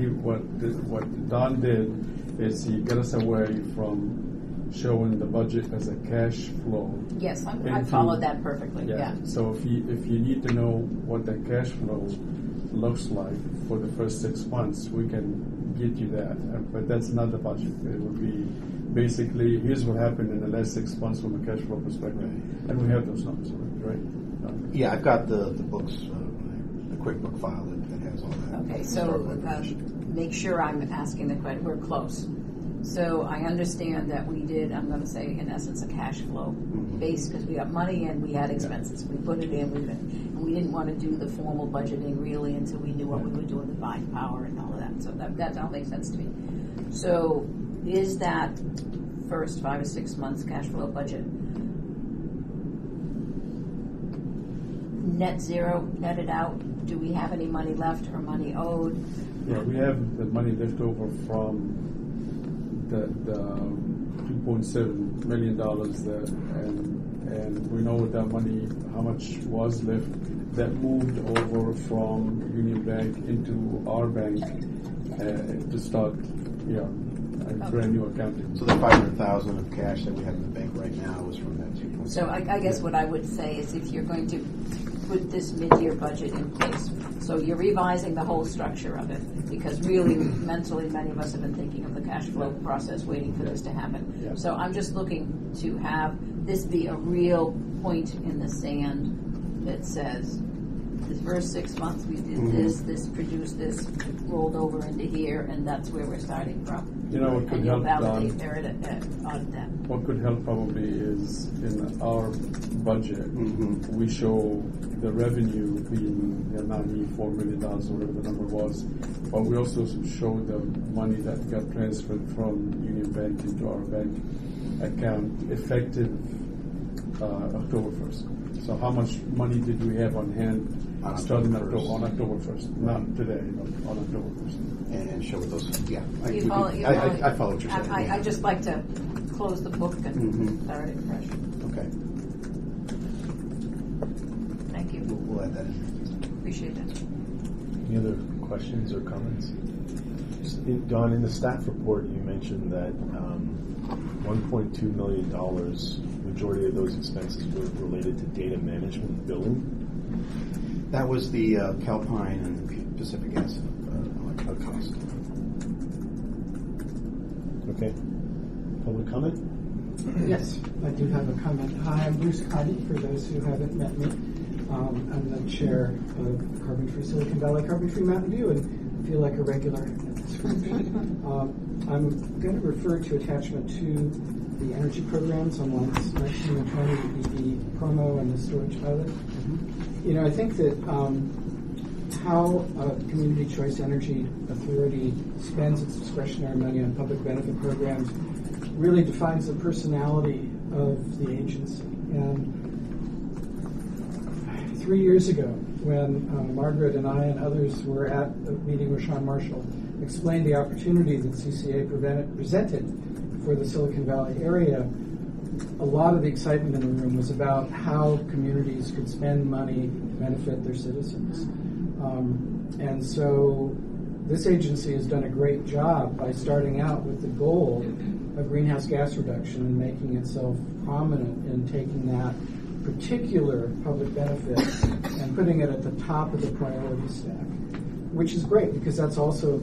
Don did is he got us away from showing the budget as a cash flow. Yes, I followed that perfectly. Yeah. So if you need to know what the cash flow looks like for the first 6 months, we can get you that. But that's not the budget. It would be basically, here's what happened in the last 6 months from a cash flow perspective. And we have those numbers already, right? Yeah, I've got the books, the QuickBook file that has all that. Okay, so make sure I'm asking the question. We're close. So I understand that we did, I'm going to say, in essence, a cash flow base because we got money and we had expenses. We put it in, and we didn't want to do the formal budgeting really until we knew what we were doing, the buying power and all of that. So that all makes sense to me. So is that first 5 or 6 months cash flow budget net zero, netted out? Do we have any money left or money owed? Yeah, we have the money left over from the $2.7 million there, and we know that money, how much was left, that moved over from Union Bank into our bank to start, a brand new accounting. So the $500,000 of cash that we have in the bank right now is from that 2.7. So I guess what I would say is if you're going to put this mid-year budget in place, so you're revising the whole structure of it, because really mentally many of us have been thinking of the cash flow process waiting for this to happen. Yeah. So I'm just looking to have this be a real point in the sand that says the first 6 months we did this produced this, rolled over into here, and that's where we're starting from. What could and you'll help, validate audit that. what could help probably is in our budget, we show the revenue being $94 million, or whatever the number was, but we also show the money that got transferred from Union Bank into our bank account effective October 1st. So how much money did we have on hand starting on October 1st? Not today, but on October 1st. And show those. Yeah, I follow what you're saying. I just like to close the book and start it fresh. Okay. Thank you. We'll add that in. Appreciate that. Any other questions or comments? Don, in the staff report, you mentioned that $1.2 million, majority of those expenses were related to data management billing. That was the Calpine and the Pacific Gas cost. Okay. Public comment? Yes, I do have a comment. Hi, I'm Bruce Cotty, for those who haven't met me. I'm the chair of Carbon Free Silicon Valley, Carbon Free Mountain View, and feel like a regular at this group. I'm going to refer to attachment 2, the energy programs on lines 19 and 20, the promo and the storage pilot. I think that how Community Choice Energy Authority spends its discretionary money on public benefit programs really defines the personality of the agency. And 3 years ago, when Margaret and I and others were at a meeting with Sean Marshall, explained the opportunity that CCA presented for the Silicon Valley area, a lot of the excitement in the room was about how communities could spend money to benefit their citizens. And so this agency has done a great job by starting out with the goal of greenhouse gas reduction and making itself prominent in taking that particular public benefit and putting it at the top of the priority stack, which is great because that's also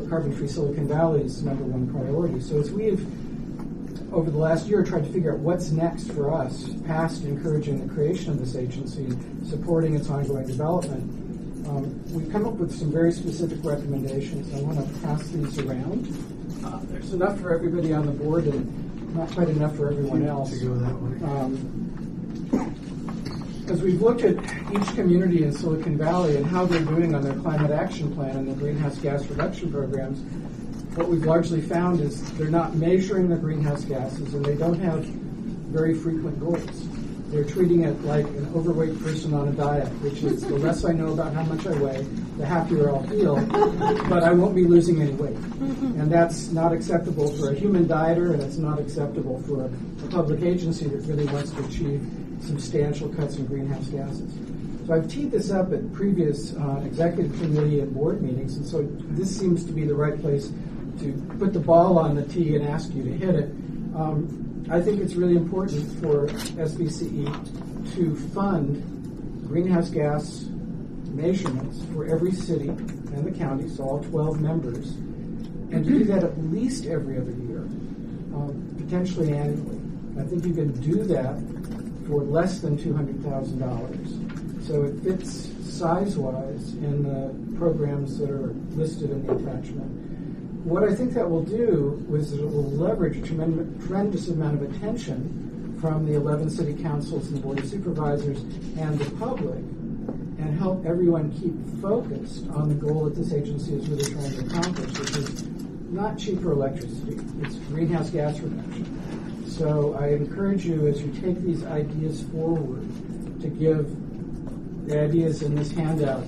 carbon-free Silicon Valley's #1 priority. So as we've, over the last year, tried to figure out what's next for us, past encouraging the creation of this agency, supporting its ongoing development, we've come up with some very specific recommendations. I want to pass these around. There's enough for everybody on the board and not quite enough for everyone else. To go that way. As we've looked at each community in Silicon Valley and how they're doing on their climate action plan and their greenhouse gas reduction programs, what we've largely found is they're not measuring the greenhouse gases and they don't have very frequent goals. They're treating it like an overweight person on a diet, which is the less I know about how much I weigh, the happier I'll feel, but I won't be losing any weight. And that's not acceptable for a human dieter, and it's not acceptable for a public agency that really wants to achieve substantial cuts in greenhouse gases. So I've teed this up at previous executive committee and board meetings, and so this seems to be the right place to put the ball on the tee and ask you to hit it. I think it's really important for SVCE to fund greenhouse gas measurements for every city and the county, so all 12 members, and to do that at least every other year. potentially annually. I think you can do that for less than $200,000. So it fits size-wise in the programs that are listed in the attachment. What I think that will do is that it will leverage a tremendous amount of attention from the 11 city councils and the board of supervisors and the public, and help everyone keep focused on the goal that this agency is really trying to accomplish, which is not cheaper electricity, it's greenhouse gas reduction. So I encourage you, as you take these ideas forward, to give the ideas in this handout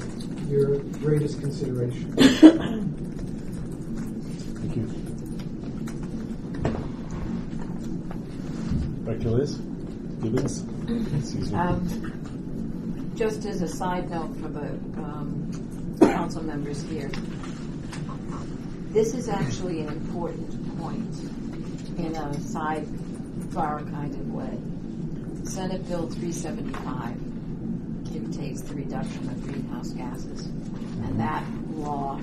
your greatest consideration. Thank you. Back to Liz. Gibbons. Excuse me. Just as a side note for the council members here, this is actually an important point in a sidebar kind of way. Senate Bill 375 dictates the reduction of greenhouse gases, and that law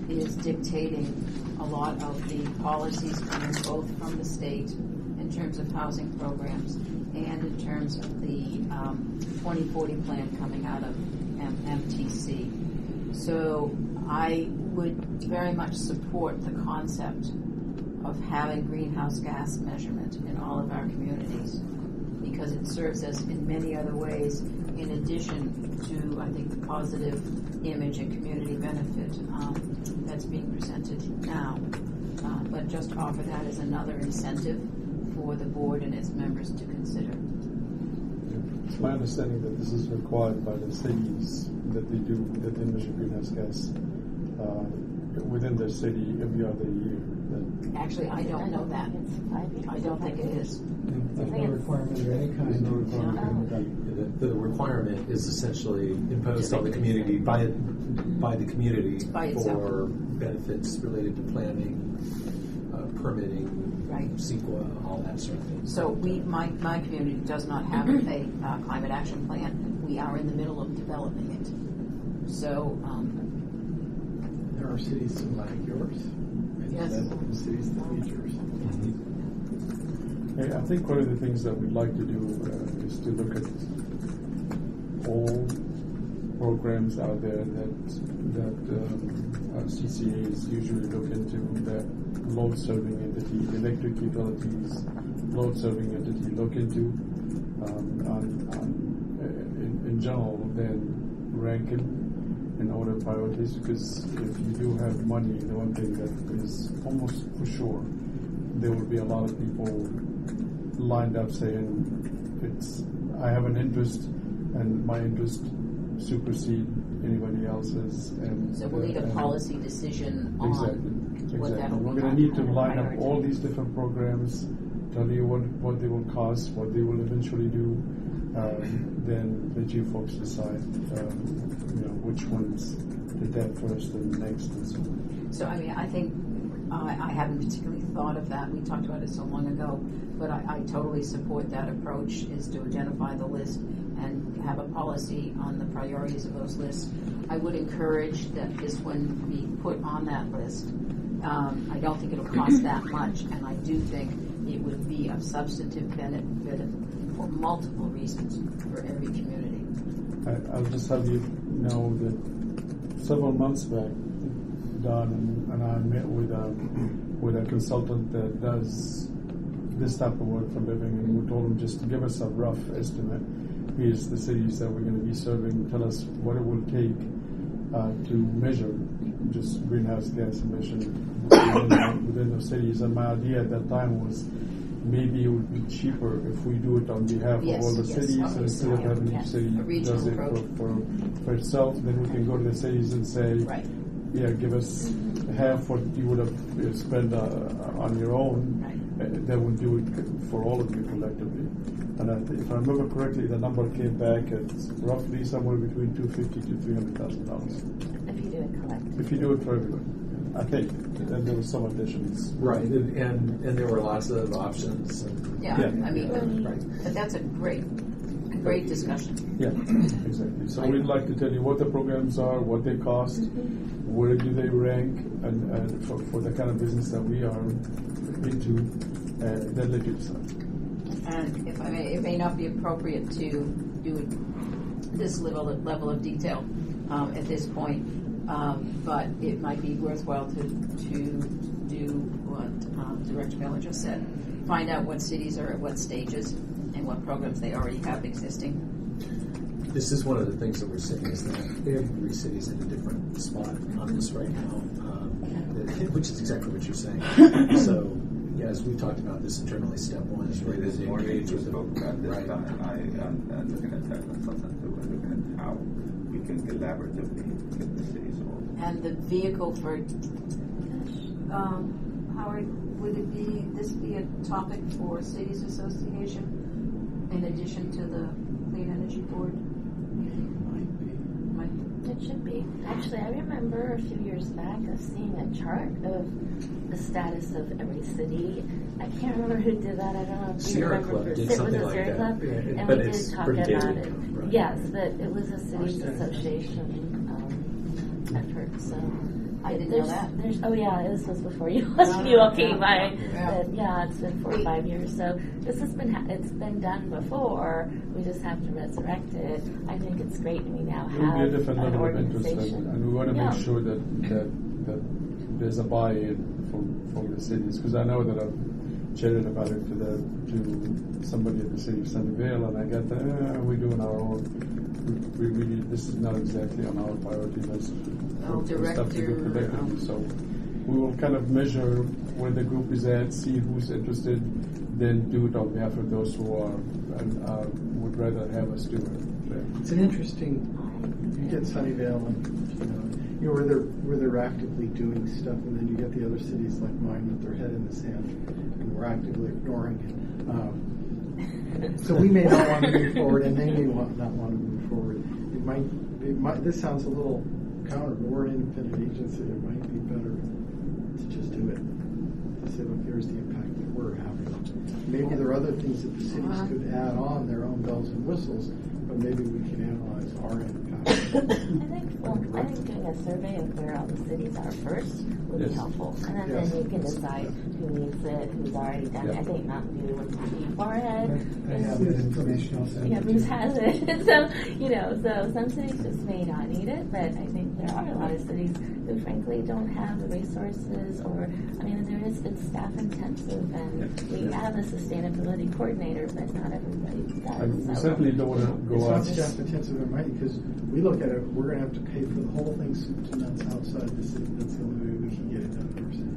is dictating a lot of the policies coming both from the state in terms of housing programs and in terms of the 2040 plan coming out of MTC. So I would very much support the concept of having greenhouse gas measurement in all of our communities, because it serves us in many other ways in addition to, I think, the positive image and community benefit that's being presented now. But just offer that as another incentive for the board and its members to consider. It's my understanding that this is required by the cities that they measure greenhouse gas within their city every other year. Actually, I don't know that. I don't think it is. There's no requirement of any kind. No requirement. The requirement is essentially imposed on the community by the community for benefits related to planning, permitting, right, CEQA, all that sort of thing. So my community does not have a climate action plan. We are in the middle of developing it. So there are cities like yours. Yes. Cities that feed yours. I think one of the things that we'd like to do is to look at all programs out there that CCAs usually look into, that load-serving entity, electric utilities, load-serving entity look into. In general, then rank it in order priorities, because if you do have money, the one thing that is almost for sure, there will be a lot of people lined up saying, I have an interest, and my interest supersede anybody else's. And so we'll need a policy decision on exactly. What that'll We're be. going to need to line up all these different programs, tell you what they will cost, what they will eventually do, then let you folks decide which ones to tap first and next and so on. So I mean, I think I haven't particularly thought of that. We talked about it so long ago, but I totally support that approach, is to identify the list and have a policy on the priorities of those lists. I would encourage that this one be put on that list. I don't think it'll cost that much, and I do think it would be of substantive benefit for multiple reasons for every community. I'll just have you know that several months back, Don and I met with a consultant that does this type of work for a living, and we told him just to give us a rough estimate. Here's the cities that we're going to be serving. Tell us what it will take to measure just greenhouse gas emission within those cities. And my idea at that time was maybe it would be cheaper if we do it on behalf of all the cities, and instead of having each city does it for itself, then we can go to the cities and say, right, yeah, give us half what you would have spent on your own. Right. That would do it for all of you collectively. And if I remember correctly, the number came back at roughly somewhere between $250,000 to $300,000. If you do it collectively. If you do it for everybody, I think. And there were some additions. Right, and there were lots of options. Yeah, I mean, right. But that's a great discussion. Yeah, exactly. So we'd like to tell you what the programs are, what they cost, where do they rank, and for the kind of business that we are into, Then let you decide. And if I may, it may not be appropriate to do this level of detail at this point, but it might be worthwhile to do what Director Miller just said. Find out what cities are at what stages and what programs they already have existing. This is one of the things that we're seeing is that every city's in a different spot on this right now, which is exactly what you're saying. So, as we talked about this internally, step one is really This to morning engage we with spoke about this, right. I'm looking at that consultant too, and looking at how we can collaboratively get the cities all. And the vehicle for Howard, would this be a topic for Cities Association in addition to the Clean Energy Board? It should be. Actually, I remember a few years back of seeing a chart of the status of every city. I can't remember who did that. I don't know if you Sierra remember. Club did It was something a like Sierra that. Club, Yeah, and but we it's did talk pretty about dated, it. right. Yes, but it was a cities association effort. So I didn't know that. This was before you all came by. Yeah. But yeah, it's been 4 or 5 years. So this has been it's been done before. We just have to resurrect it. I think it's great we now It will have be a different an level of interest, organization. and we want to Yeah. make sure that there's a buy-in from the cities, because I know that I've chatted about it to somebody at the city of Sunnyvale, and I got we're doing our own. We really, this is not exactly on our priority list for stuff to do collectively. So we will kind of measure where the group is at, see who's interested, then do it on behalf of those who are and would rather have us do it. It's an interesting. You get Sunnyvale, and where they're actively doing stuff, and then you get the other cities like mine with their head in the sand, and we're actively ignoring it. So we may not want to move forward, and they may not want to move forward. It might. This sounds a little counter, but we're an independent agency. It might be better to just do it. To say, look, here's the impact that we're having. Maybe there are other things that the cities could add on their own bells and whistles, but maybe we can analyze our impact. I think doing a survey of where all the cities are first would be helpful, and then you can decide who needs it, who's already done it. I think Mountain View would be far ahead. I have that information also. Yeah, Bruce has it. So some cities just may not need it, but I think there are a lot of cities who frankly don't have the resources, or it's staff intensive, and we have a sustainability coordinator, but not everybody does. And we certainly don't want to go out. It's not staff intensive, it might, because we look at it, we're going to have to pay for the whole thing soup to nuts outside the city. That's the only way we can get it done in our city.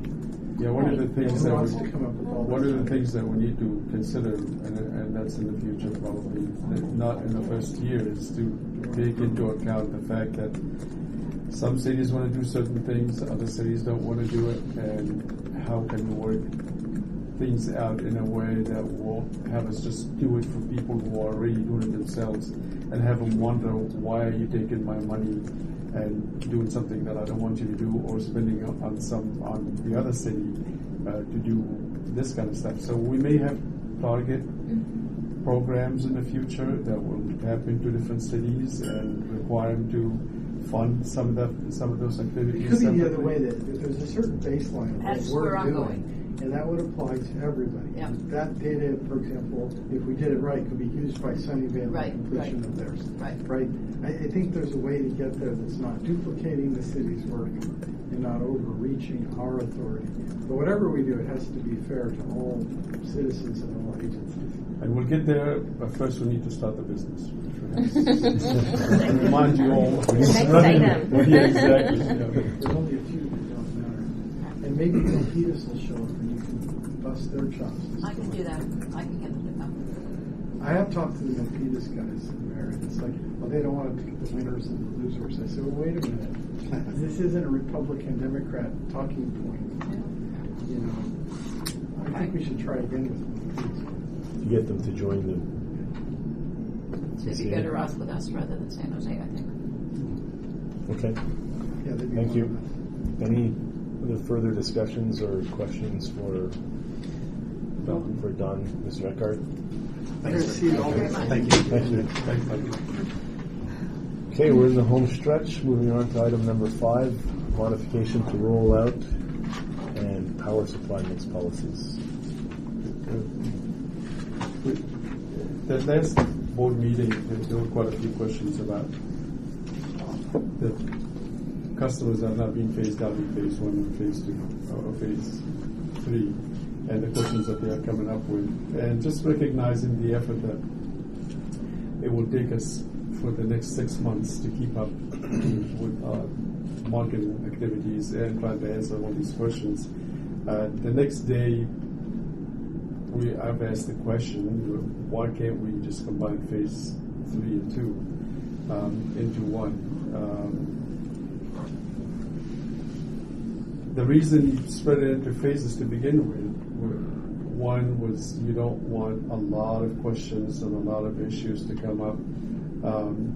Yeah, one of the things that we need to consider, and that's in the future probably, not in the first year, is to take into account the fact that some cities want to do certain things, other cities don't want to do it, and how can we work things out in a way that will have us just do it for people who are already doing it themselves, and have them wonder, why are you taking my money and doing something that I don't want you to do, or spending on the other city to do this kind of stuff. So we may have target programs in the future that will tap into different cities and require them to fund some of those activities. It could be the other way, that there's a certain baseline of That's what we're where I'm doing, going. and that would apply to everybody. Yeah. That data, for example, if we did it right, could be used by Sunnyvale Right, in completion right. of theirs. Right. I think there's a way to get there that's not duplicating the city's work and not overreaching our authority. But whatever we do, it has to be fair to all citizens and all agencies. And we'll get there, but first we need to start the business. Remind you all. Next item. Yeah, exactly. Yeah. There's only a few that don't matter. And maybe Milpitas will show up and you can bust their chops. I can do that. I can get them to come. I have talked to the Milpitas guys in there, and it's like, well, they don't want to pick the winners and the losers. I said, well, wait a minute. This isn't a Republican-Democrat talking point. I think we should try again with Milpitas. To get them to join the It'd be better off with us rather than San Jose, I think. Okay. Yeah, they'd be Thank you. wonderful. Any other further discussions or questions for Don, Mr. Eckhart? Thanks. See you all. Thank you. Thank you. Okay, we're in the home stretch. Moving on to item number 5, modification to roll out and power supply mix policies. the last board meeting, there were quite a few questions about the customers that are not being phased out in phase 1 and phase 2 or phase 3, and the questions that they are coming up with, and just recognizing the effort that it will take us for the next 6 months to keep up with our marketing activities and trying to answer all these questions. The next day, I've asked the question, why can't we just combine phase 3 and 2 into one? The reason you spread it into phases to begin with, one was you don't want a lot of questions and a lot of issues to come up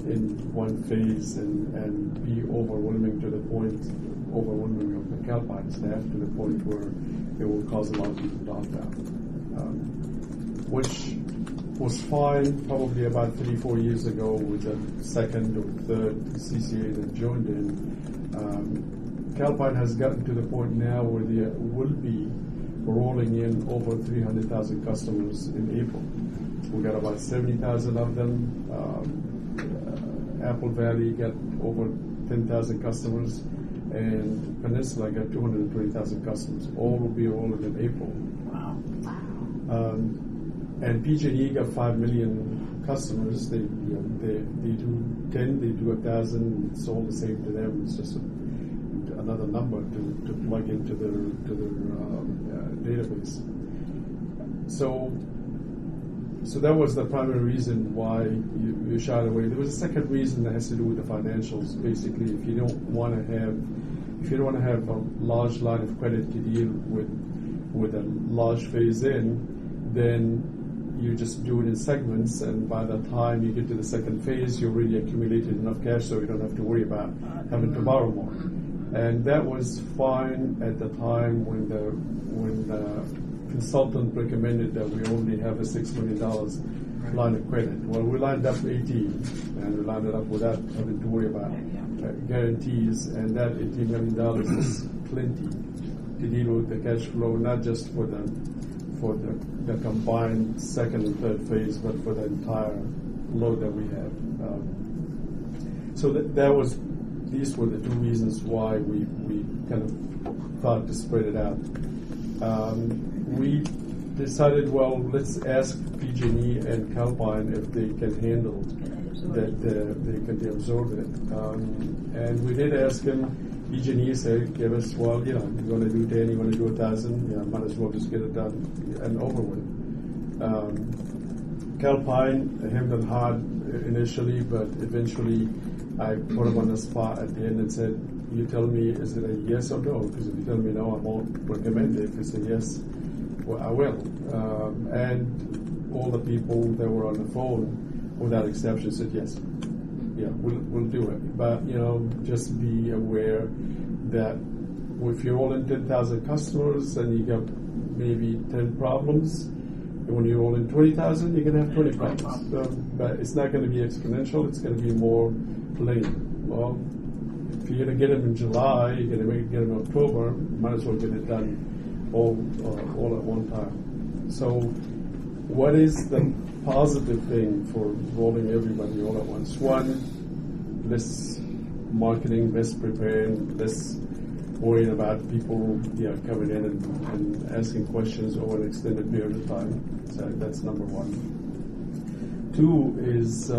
in one phase and be overwhelming of the Calpine staff to the point where it will cause a lot of people to opt out. Which was fine probably about 3-4 years ago with the second or third CCA that joined in. Calpine has gotten to the point now where they will be rolling in over 300,000 customers in April. We got about 70,000 of them. Apple Valley got over 10,000 customers, and Peninsula got 220,000 customers. All will be rolling in April. Wow. And PG&E got 5 million customers. They do 10, they do 1,000. It's all the same to them. It's just another number to plug into their database. So that was the primary reason why you shied away. There was a second reason that has to do with the financials. Basically, if you don't want to have a large line of credit to deal with a large phase in, then you just do it in segments, and by the time you get to the second phase, you already accumulated enough cash, so you don't have to worry about having to borrow more. And that was fine at the time when the consultant recommended that we only have a $6 million line of credit. Well, we lined up 18, and we lined it up without having to worry about guarantees, and that $18 million is plenty to deal with the cash flow, not just for the combined second and third phase, but for the entire load that we have. So these were the two reasons why we kind of thought to spread it out. We decided, well, let's ask PG&E and Calpine if they can handle that, they can absorb it. And we did ask them. PG&E said, give us, well, you're going to do 10, you're going to do 1,000, might as well just get it done and over with. Calpine hemmed and hawed initially, but eventually I put him on the spot at the end and said, you tell me, is it a yes or no? Because if you tell me no, I won't recommend it. If it's a yes, well, I will. And all the people that were on the phone, without exception, said yes. Yeah, we'll do it. But, just be aware that if you're rolling 10,000 customers and you got maybe 10 problems, and when you roll in 20,000, you're going to have 20 problems. But it's not going to be exponential. It's going to be more plain. Well, if you're going to get them in July, you're going to get them in October, might as well get it done all at one time. So what is the positive thing for rolling everybody all at once? One, less marketing, less preparing, less worrying about people coming in and asking questions over an extended period of time. So that's number one. Two is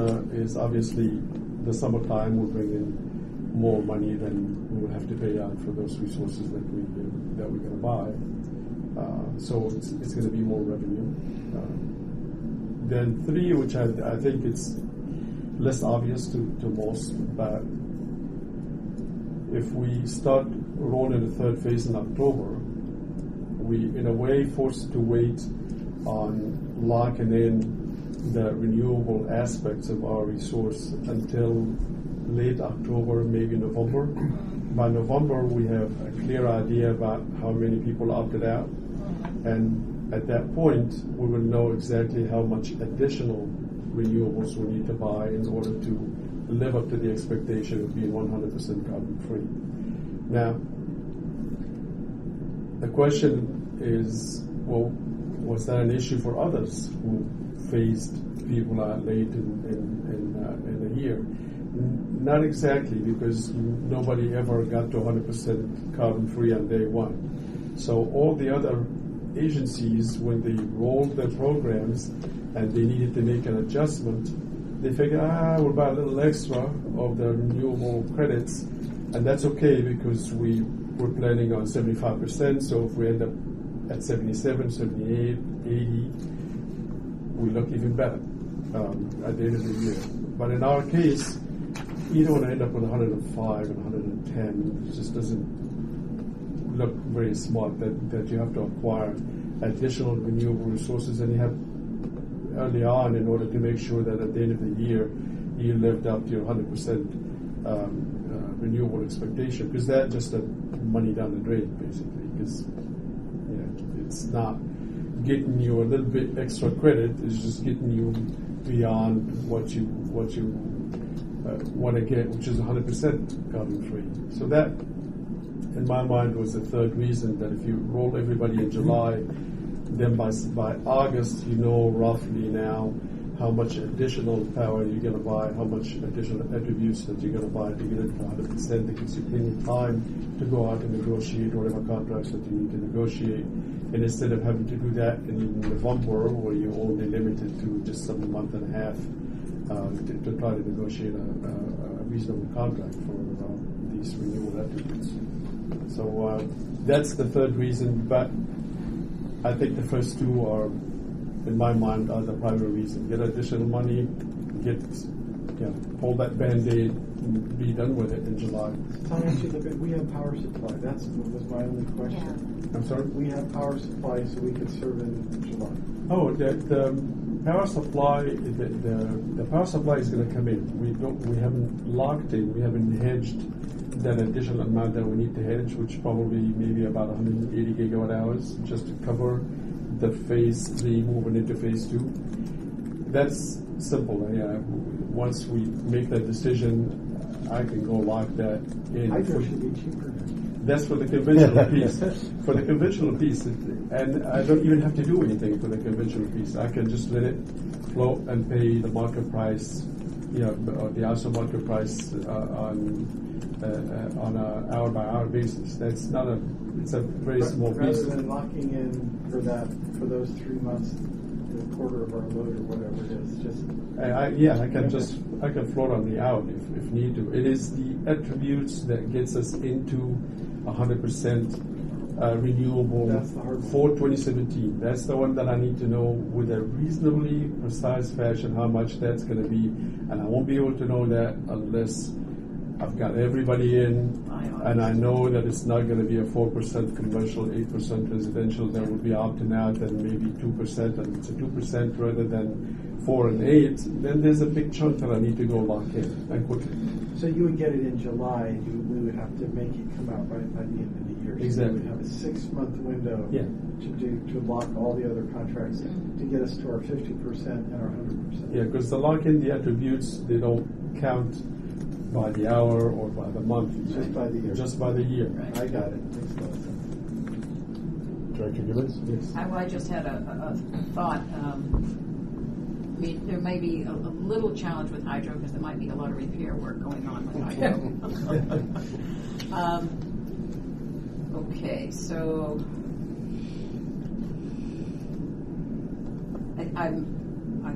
obviously the summertime will bring in more money than we will have to pay out for those resources that we're going to buy. So it's going to be more revenue. Then three, which I think it's less obvious to most, but if we start rolling the third phase in October, we in a way forced to wait on locking in the renewable aspects of our resource until late October, maybe November. By November, we have a clear idea about how many people opted out, and at that point, we will know exactly how much additional renewables we need to buy in order to live up to the expectation of being 100% carbon free. Now, the question is, well, was that an issue for others who faced people are late in a year? Not exactly, because nobody ever got to 100% carbon free on day one. So all the other agencies, when they rolled their programs and they needed to make an adjustment, they figured, we'll buy a little extra of the renewable credits, and that's okay because we were planning on 75%, so if we end up at 77, 78, 80, we look even better at the end of the year. But in our case, you don't want to end up with 105 and 110. It just doesn't look very smart that you have to acquire additional renewable resources, and you have early on in order to make sure that at the end of the year you lived up to your 100% renewable expectation, because that's just money down the drain, basically, because it's not getting you a little bit extra credit, it's just getting you beyond what you want to get, which is 100% carbon free. So that, in my mind, was the third reason, that if you roll everybody in July, then by August, you know roughly now how much additional power you're going to buy, how much additional attributes that you're going to buy to get it to 100%. It gives you plenty of time to go out and negotiate whatever contracts that you need to negotiate. And instead of having to do that in November, where you're only limited to just a month and a half to try to negotiate a reasonable contract for these renewable attributes. So that's the third reason, but I think the first two are, in my mind, are the primary reason. Get additional money, pull that Band-Aid, and be done with it in July. We have power supply. That's was my only question. Yeah. I'm sorry? We have power supply, so we could serve in July. Oh, the power supply. The power supply is going to come in. We haven't locked in. We haven't hedged that additional amount that we need to hedge, which probably maybe about 180 gigawatt hours, just to cover the phase 3 moving into phase 2. That's simple. Once we make that decision, I can go lock that in. Hydro should be cheaper. That's for the conventional piece. For the conventional piece, and I don't even have to do anything for the conventional piece. I can just let it float and pay the market price, or the also market price on an hour-by-hour basis. That's not it's a very small piece. Rather than locking in for those 3 months, a quarter of our load or whatever it is, I can float on the out if need to. It is the attributes that gets us into 100% renewable for 2017. That's the one that I need to know with a reasonably precise fashion how much that's going to be, and I won't be able to know that unless I've got everybody in, and I know that it's not going to be a 4% commercial, 8% residential. There will be opting out, and maybe 2%, and it's a 2% rather than 4 and 8. Then there's a big chunk that I need to go lock in and quickly. So you would get it in July, and we would have to make it come out by the end of the year. So exactly. we would have a 6-month window to lock all the other contracts to get us to our 50% and our 100%. Yeah, because the lock-in, the attributes, they don't count by the hour or by the month. Just by the year. Just by the year. Right. I got it. Makes a lot of sense. Director Gibbons? Yes. I just had a thought. There may be a little challenge with hydro because there might be a lot of repair work going on with hydro. Okay, so I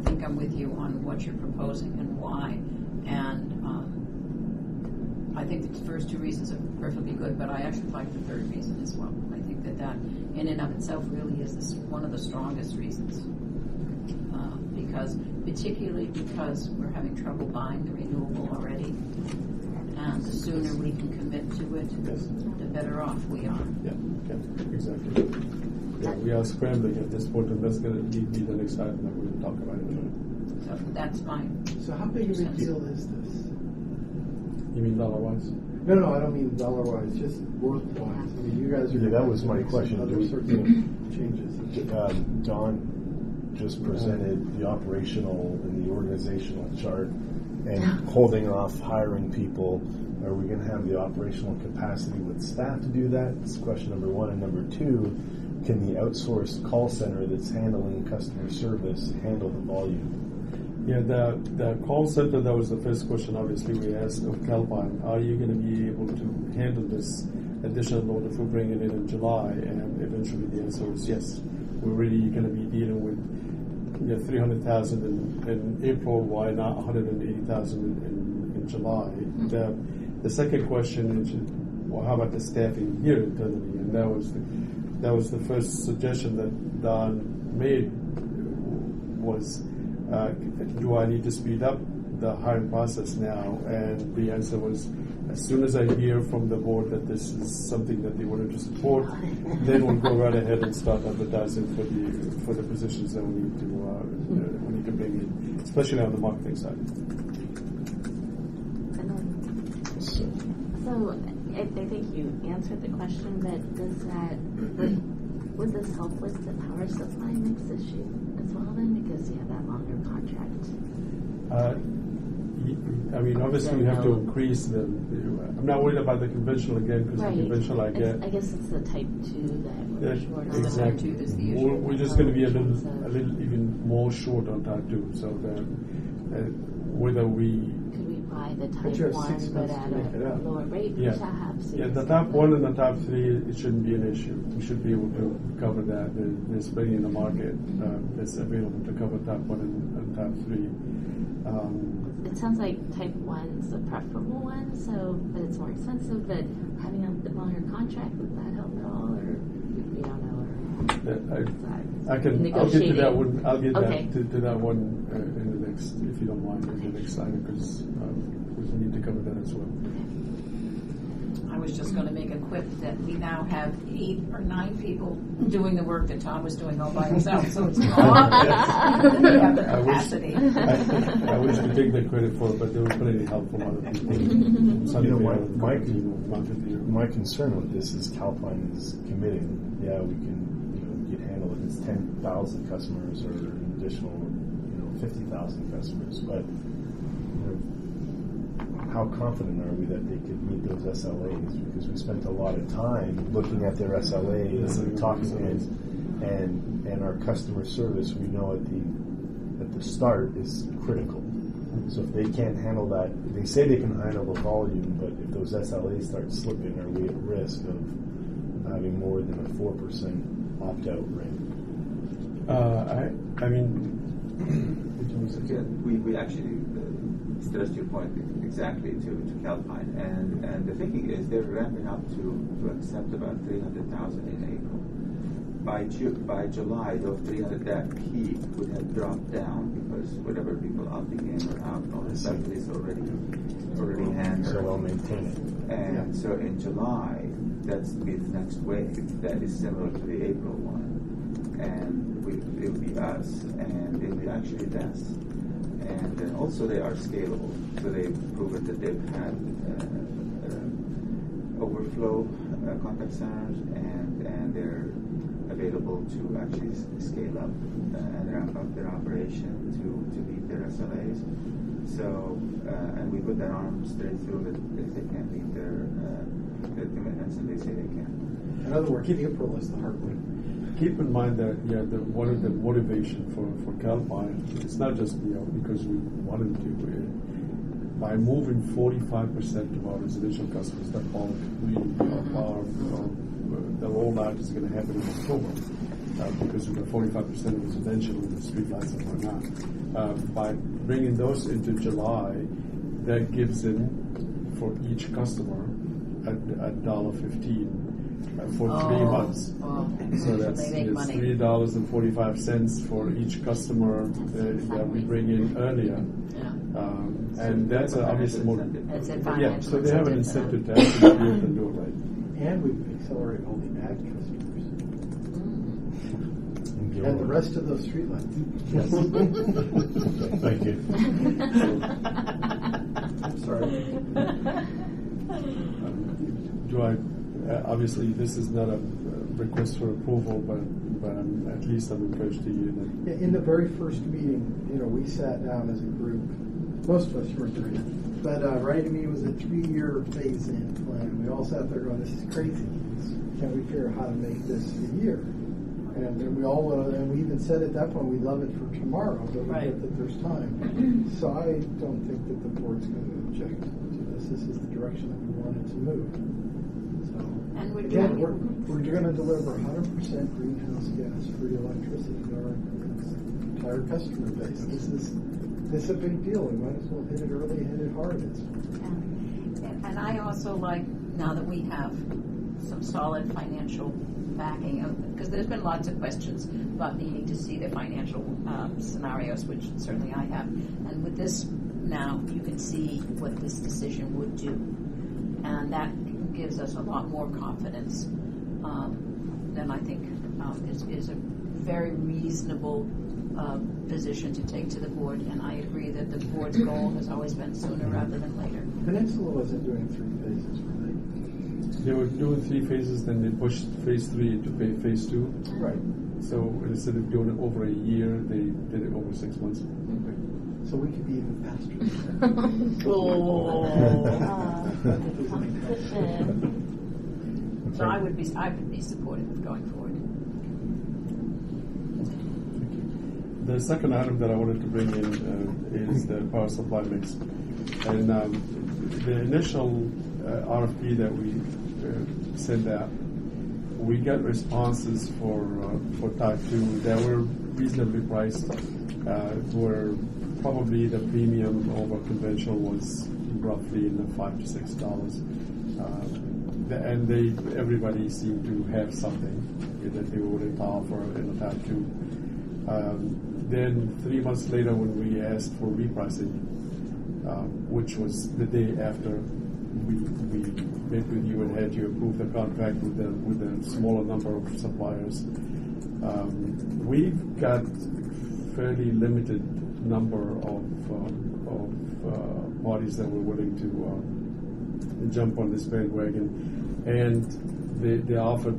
think I'm with you on what you're proposing and why, and I think the first two reasons are perfectly good, but I actually like the third reason as well. I think that in and of itself really is one of the strongest reasons. Particularly because we're having trouble buying the renewable already, and the sooner we can commit to it, the better off we are. Yeah, exactly. Yeah, we are scrambling at this point, and that's going to be the next item that we'll talk about in a minute. So that's mine. So how big of a deal is this? You mean dollar-wise? No, I don't mean dollar-wise, just worth-wise. I mean, you guys are... Yeah, that was my question. Other sorts of changes. Don just presented the operational and the organizational chart, and holding off hiring people. Are we going to have the operational capacity with staff to do that? That's question number one. And number two, can the outsourced call center that's handling customer service handle the volume? Yeah, the call center, that was the first question obviously we asked of Calpine. Are you going to be able to handle this additional load if we bring it in July? And eventually the answer is yes. We're really going to be dealing with 300,000 in April, why not 180,000 in July? The second question is, well, how about the staffing here internally? And that was the first suggestion that Don made was, do I need to speed up the hiring process now? And the answer was, as soon as I hear from the board that this is something that they wanted to support, then we'll go right ahead and start advertising for the positions that we need to bring in, especially on the marketing side. So I think you answered the question, but does that would this help with the power supply mix issue as well then, because you have that longer contract? I mean, obviously we have to increase the. I'm not worried about the conventional again, because the conventional I guess it's the type 2 that we're short on. Exactly. Type 2 is the issue. We're just going to be a little even more short on type 2. So whether we could we buy the type 1 but at a lower rate, perhaps? Yeah, the type 1 and the type 3, it shouldn't be an issue. We should be able to cover that. There's plenty in the market that's available to cover type 1 and type 3. It sounds like type 1 is the preferable one, but it's more expensive. But having a longer contract, would that help at all, or we don't know? I'll get to that one. I'll get to that one in the next, if you don't mind, in the next slide, because we need to cover that as well. I was just going to make a quip that we now have 8 or 9 people doing the work that Tom was doing all by himself, so it's not we have the capacity. I wish to take the credit for it, but there was plenty of help from other people. My concern with this is Calpine is committing. Yeah, we can handle it. It's 10,000 customers or an additional 50,000 customers, but how confident are we that they could meet those SLAs? Because we spent a lot of time looking at their SLAs and talking to them, and our customer service, we know at the start is critical. So if they can't handle that, they say they can handle the volume, but if those SLAs start slipping, are we at risk of having more than a 4% opt-out rate? I mean, we actually stressed your point exactly to Calpine, and the thinking is they're ramping up to accept about 300,000 in April. By July, those 300, that peak would have dropped down because whatever people opting in or out, all the stuff is already handled. So they'll maintain it. And so in July, that's be the next wave that is similar to the April one, and it will be us, and it will be actually us. And then also they are scalable, so they've proven that they've had overflow contact centers, and they're available to actually scale up and ramp up their operation to meet their SLAs. So, and we put that on straight through that if they can't meet their commitments, and they say they can. In other words, April is the hard one. Keep in mind that one of the motivation for Calpine, it's not just because we wanted to. By moving 45% of our residential customers, that bulk the rollout is going to happen in October because we've got 45% of residential with the streetlights and whatnot. By bringing those into July, that gives them for each customer $1.15. For 3 months. So that's $3.45 for each customer that we bring in earlier. And that's obviously more. So they have an incentive to actually be able to do it right. And we accelerate all the ag customers. And the rest of those streetlights. Yes. Thank you. I'm sorry. Do I? Obviously, this is not a request for approval, but at least I'm encouraged to you that. In the very first meeting, we sat down as a group. Most of us weren't there yet, but writing to me was a 3-year phase-in plan. We all sat there going, "This is crazy. Can we figure out how to make this a year?" And we all and we even said at that point we love it for tomorrow, but we Right. get that there's time. So I don't think that the board's going to object to this. This is the direction that we wanted to move. So And we're again, doing we're going to deliver 100% greenhouse gas free electricity to our entire customer base. This is a big deal. We might as well hit it early, hit it hard. And I also like, now that we have some solid financial backing, because there's been lots of questions about needing to see the financial scenarios, which certainly I have. And with this now, you can see what this decision would do. And that gives us a lot more confidence than I think is a very reasonable position to take to the board. And I agree that the board's goal has always been sooner rather than later. Peninsula wasn't doing 3 phases, were they? They were doing 3 phases, then they pushed phase 3 to phase 2. Right. So instead of doing it over a year, they did it over 6 months. So we could be even faster than that. So I would be supportive of going forward. The second item that I wanted to bring in is the power supply mix. And the initial RFP that we sent out, we got responses for type 2 that were reasonably priced, where probably the premium over conventional was roughly in the $5 to $6. And everybody seemed to have something that they were willing to offer in the type 2. Then 3 months later, when we asked for repricing, which was the day after we met with you and had you approve the contract with a smaller number of suppliers, we've got fairly limited number of parties that were willing to jump on this bandwagon, and they offered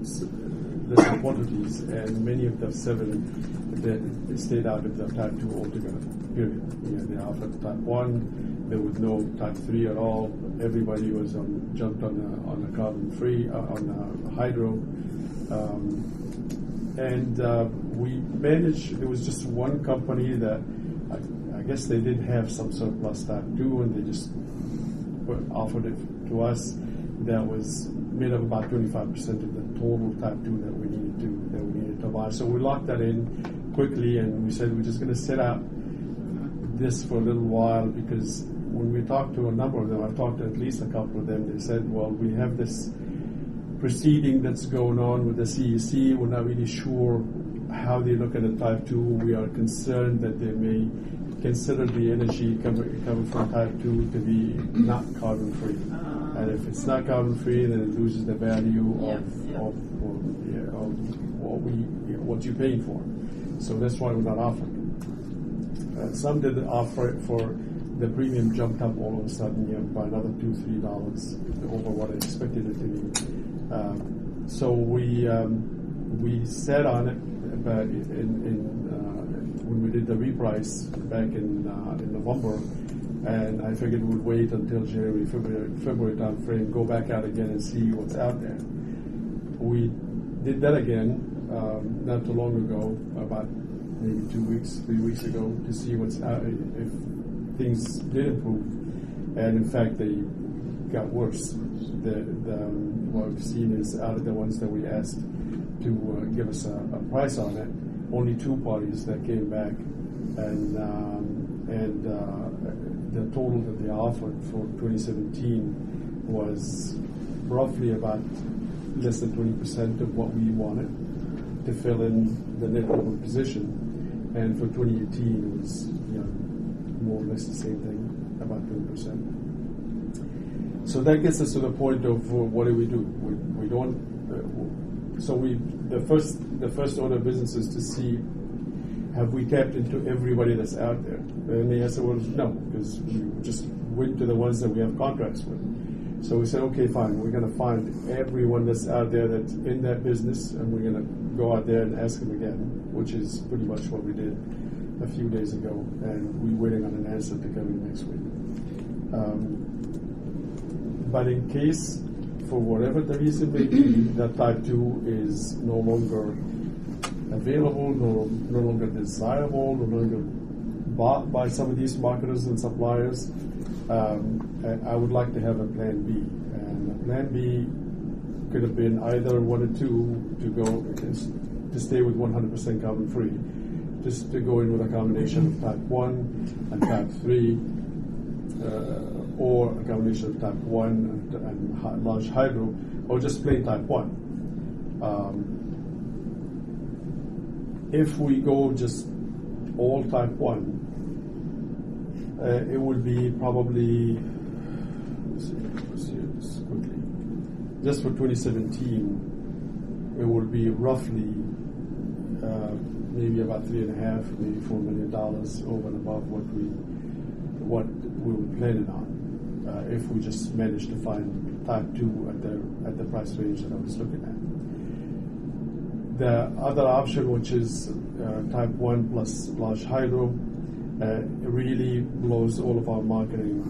less quantities, and many of the 7 that stayed out of the type 2 altogether. Period. They offered type 1. There was no type 3 at all. Everybody was jumped on the carbon free, on the hydro, and we managed. There was just one company that I guess they did have some surplus type 2, and they just offered it to us. That was made up about 25% of the total type 2 that we needed to buy. So we locked that in quickly, and we said we're just going to set out this for a little while, because when we talked to a number of them, I've talked to at least a couple of them, they said, well, we have this proceeding that's going on with the CEC. We're not really sure how they look at the type 2. We are concerned that they may consider the energy coming from type 2 to be not carbon free. And if it's not carbon free, then it loses the value of what you're paying for. So that's why we're not offering. Some did offer it for the premium jumped up all of a sudden by another $2-3 over what I expected it to be. So we sat on it, but when we did the reprice back in November, and I figured we'd wait until February time frame, go back out again and see what's out there. We did that again not too long ago, about maybe 3 weeks ago, to see what's out, if things did improve, and in fact they got worse. What we've seen is, out of the ones that we asked to give us a price on it, only 2 parties that came back, and the total that they offered for 2017 was roughly about less than 20% of what we wanted to fill in the net level position. And for 2018, it was more or less the same thing, about 20%. So that gets us to the point of what do? We don't. The first order of business is to see, have we tapped into everybody that's out there? And the answer was no, because we just went to the ones that we have contracts with. So we said, okay, fine, we're going to find everyone that's out there that's in that business, and we're going to go out there and ask them again, which is pretty much what we did a few days ago, and we're waiting on an answer to come in next week. But in case, for whatever the reason may be, that type 2 is no longer available, no longer desirable, no longer bought by some of these marketers and suppliers, I would like to have a plan B. And a plan B could have been either one or two to stay with 100% carbon free, just to go in with a combination of type 1 and type 3, or a combination of type 1 and large hydro, or just plain type 1. If we go just all type 1, it would be probably, let's see this quickly, just for 2017, it would be roughly maybe about $3.5, maybe $4 million over and above what we were planning on, if we just managed to find type 2 at the price range that I was looking at. The other option, which is type 1 plus large hydro, really blows all of our marketing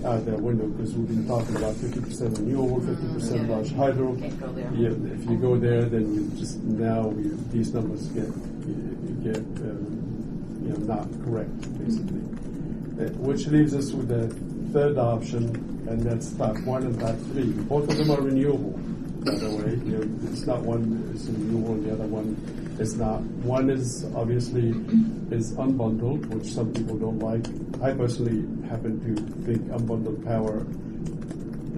out the window, because we've been talking about 50% renewable, 50% large hydro. Can't go there. Yeah, if you go there, then you just these numbers get not correct, basically. Which leaves us with the third option, and that's type 1 and type 3. Both of them are renewable, by the way. It's not one is renewable and the other one is not. One is obviously unbundled, which some people don't like. I personally happen to think unbundled power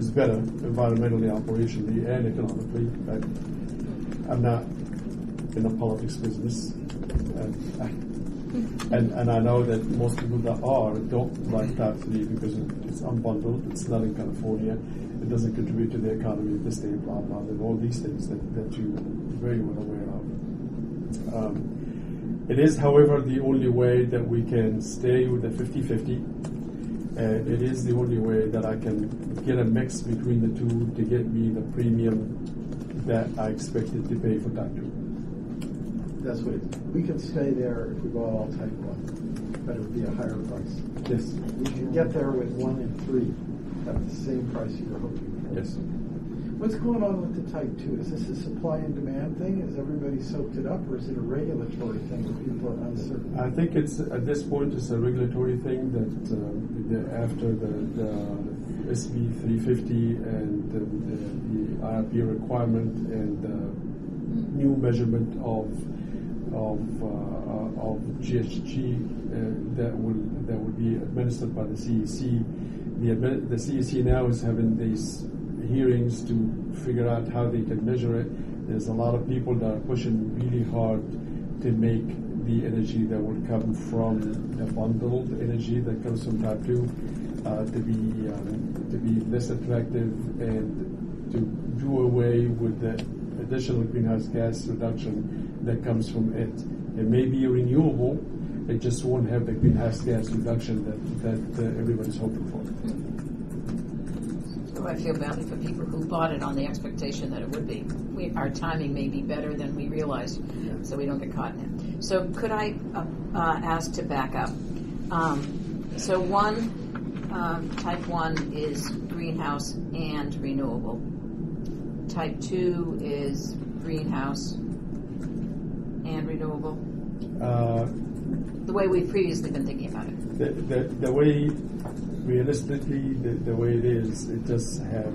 is better environmentally, operationally, and economically. I'm not in the politics business. And I know that most people that don't like type 3 because it's unbundled, it's not in California, it doesn't contribute to the economy of the state, blah, blah, and all these things that you're very well aware of. It is, however, the only way that we can stay with the 50-50. It is the only way that I can get a mix between the two to get me the premium that I expected to pay for type 2. That's what we could stay there if we go all type 1, but it would be a higher price. Yes. We can get there with 1 and 3 at the same price you were hoping for. Yes. What's going on with the type 2? Is this a supply and demand thing? Has everybody soaked it up, or is it a regulatory thing that people are uncertain? I think it's at this point it's a regulatory thing that after the SB 350 and the IRP requirement and the new measurement of GHG that will be administered by the CEC. The CEC now is having these hearings to figure out how they can measure it. There's a lot of people that are pushing really hard to make the energy that will come from the bundled energy that comes from type 2 to be less attractive and to do away with the additional greenhouse gas reduction that comes from it. It may be renewable, it just won't have the greenhouse gas reduction that everybody's hoping for. So I feel badly for people who bought it on the expectation that it would be. Our timing may be better than we realized, so we don't get caught in it. So could I ask to back up? So type 1 is greenhouse and renewable. Type 2 is greenhouse and renewable. The way we've previously been thinking about it. The way, realistically, the way it is, it does have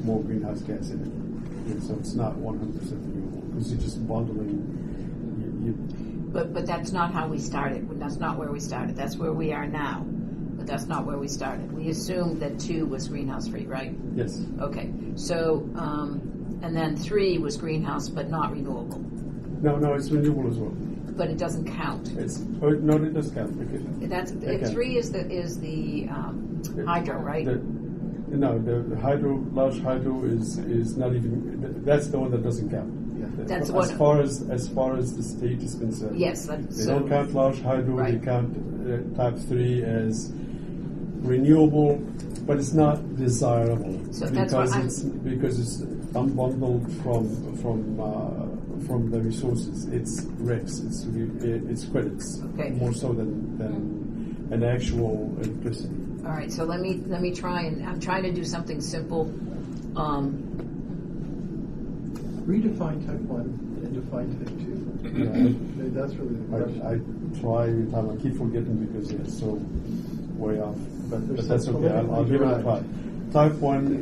more greenhouse gas in it. And so it's not 100% renewable because you're just bundling. But that's not how we started. That's not where we started. That's where we are now. But that's not where we started. We assumed that 2 was greenhouse free, right? Yes. Okay. So, and then 3 was greenhouse but not renewable. No, it's renewable as well. But it doesn't count. It does count. If 3 is the hydro, right? The hydro, large hydro is not even. That's the one that doesn't count. That's as far as the state is concerned. Yes, they don't count large hydro. Right. They count type 3 as renewable, but it's not desirable so because it's unbundled from the resources. It's RECs. It's credits more so than an actual electricity. All right. So let me try and I'm trying to do something simple. Redefine type 1 and define type 2? Yeah. That's really the question. I try every time. I keep forgetting because it's so way off. But There's that's some okay. I'll give it a try. derived. Type 1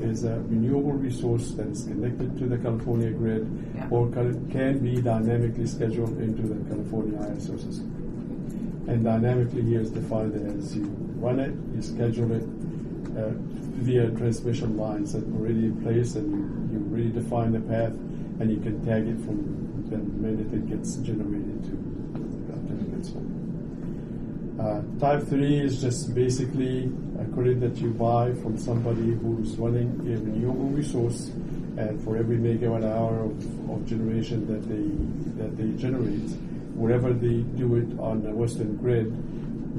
is a renewable resource that is connected to the California grid Yeah. or can be dynamically scheduled into the California ISO system. And dynamically here is defined as you run it, you schedule it via transmission lines that are already in place, and you really define the path, and you can tag it from the minute it gets generated to it gets home. Type 3 is just basically a credit that you buy from somebody who's running a renewable resource, and for every megawatt hour of generation that they generate, wherever they do it on the Western grid,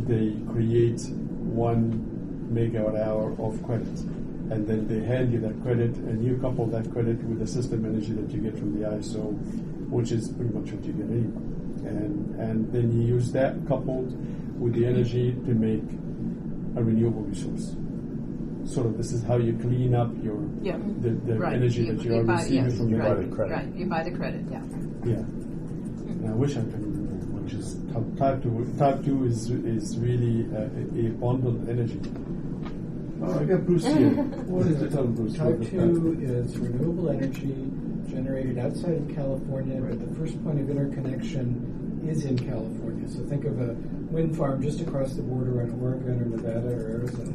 they create 1 megawatt hour of credit. And then they hand you that credit, and you couple that credit with the system energy that you get from the ISO, which is pretty much what you get anyway. And then you use that coupled with the energy to make a renewable resource. Sort of, this is how you clean up your the Right. energy that you are receiving from the right, credit. Right, you buy the credit, yeah. Yeah. And I wish I could remember which is type 2. Type 2 is really a bundled energy. Oh, I got Bruce here. What is it on Bruce? Type 2 is renewable energy generated outside of California, but the first point of interconnection is in California. So think of a wind farm just across the border in Oregon or Nevada or Arizona.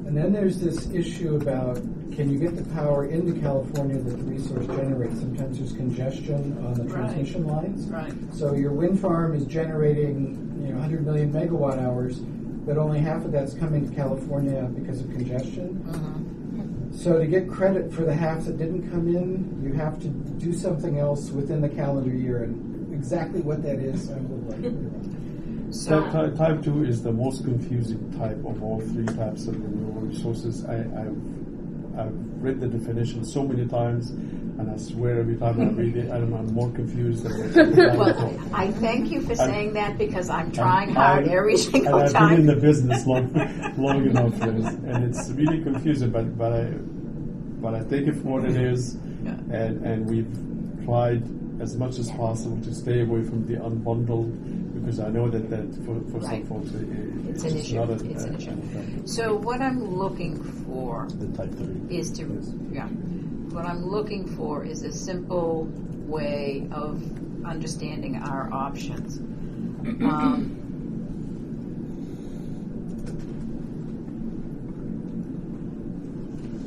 And then there's this issue about, can you get the power into California that the resource generates? Sometimes there's congestion on the transmission lines. Right. So your wind farm is generating 100 million megawatt hours, but only half of that's coming to California because of congestion. So to get credit for the half that didn't come in, you have to do something else within the calendar year, and exactly what that is, I'm a little unclear. So, Type 2 is the most confusing type of all 3 types of renewable resources. I've read the definition so many times, and I swear every time I read it, I'm more confused than well, I thank you for saying that, because I'm trying hard every single and I've time. been in the business long enough, and it's really confusing. But I take it for what it is, and we've tried as much as possible to stay away from the unbundled, because I know that for some folks it's an issue. It's an issue. So what I'm looking for The type 3 is to what I'm looking for is a simple way of understanding our options.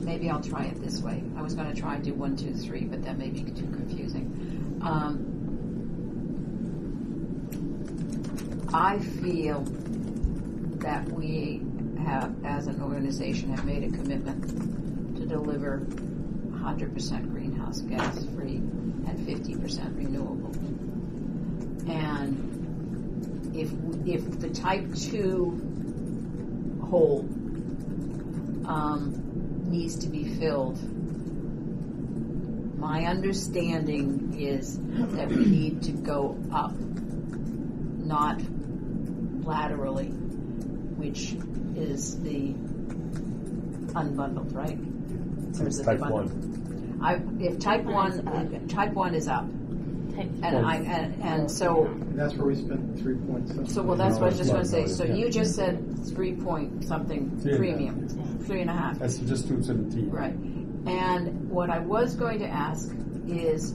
Maybe I'll try it this way. I was going to try and do 1, 2, 3, but that may be too confusing. I feel that we have, as an organization, have made a commitment to deliver 100% greenhouse gas free and 50% renewable. And if the type 2 hole needs to be filled, my understanding is that we need to go up, not laterally, which is the unbundled, right? Or is it type the bundled? 1. If type 1 is up, and so And that's where we spent 3 points. so well, that's what I was just going to say. So Yeah. you just said 3 point something 3.5. premium, 3.5. That's just 217. Right. And what I was going to ask is,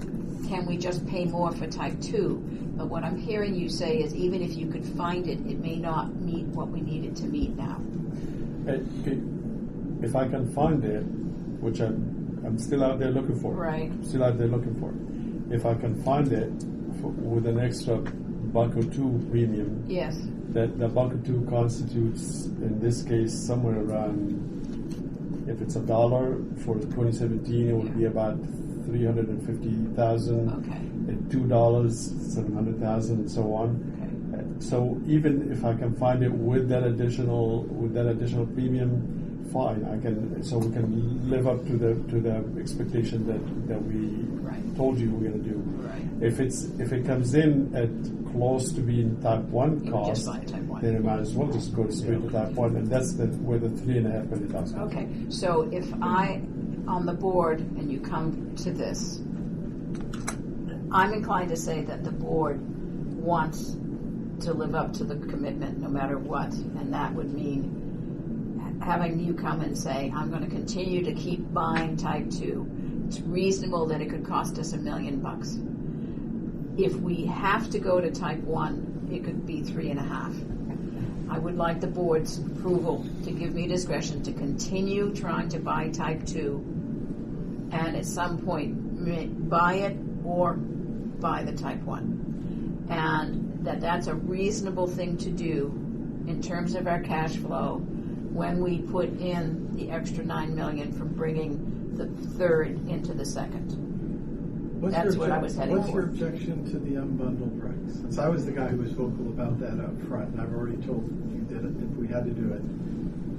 can we just pay more for type 2? But what I'm hearing you say is, even if you could find it, it may not meet what we need it to meet now. If I can find it, which I'm still out there looking for. Right. Still out there looking for it. If I can find it with an extra $1 or $2 premium, Yes. that the $1 or $2 constitutes, in this case, somewhere around, if it's $1 for 2017, it would be about 350,000. Okay. At $2, 700,000, and so on. Okay. So even if I can find it with that additional premium, fine. I can. So we can live up to the expectation that we told you we're going to do. Right. If it comes in at close to being type 1 You cost, just buy type 1. then it might as well just go straight to type 1, and that's where the $3.5 million comes from. Okay. So if I, on the board, and you come to this, I'm inclined to say that the board wants to live up to the commitment no matter what, and that would mean having you come and say, I'm going to continue to keep buying type 2. It's reasonable that it could cost us $1 million. If we have to go to type 1, it could be 3.5. I would like the board's approval to give me discretion to continue trying to buy type 2 and at some point buy it or buy the type 1. And that's a reasonable thing to do in terms of our cash flow when we put in the extra $9 million from bringing the third into the second. That's what I was heading What's your for. objection to the unbundled recs? Since I was the guy who was vocal about that up front, and I've already told you did it if we had to do it.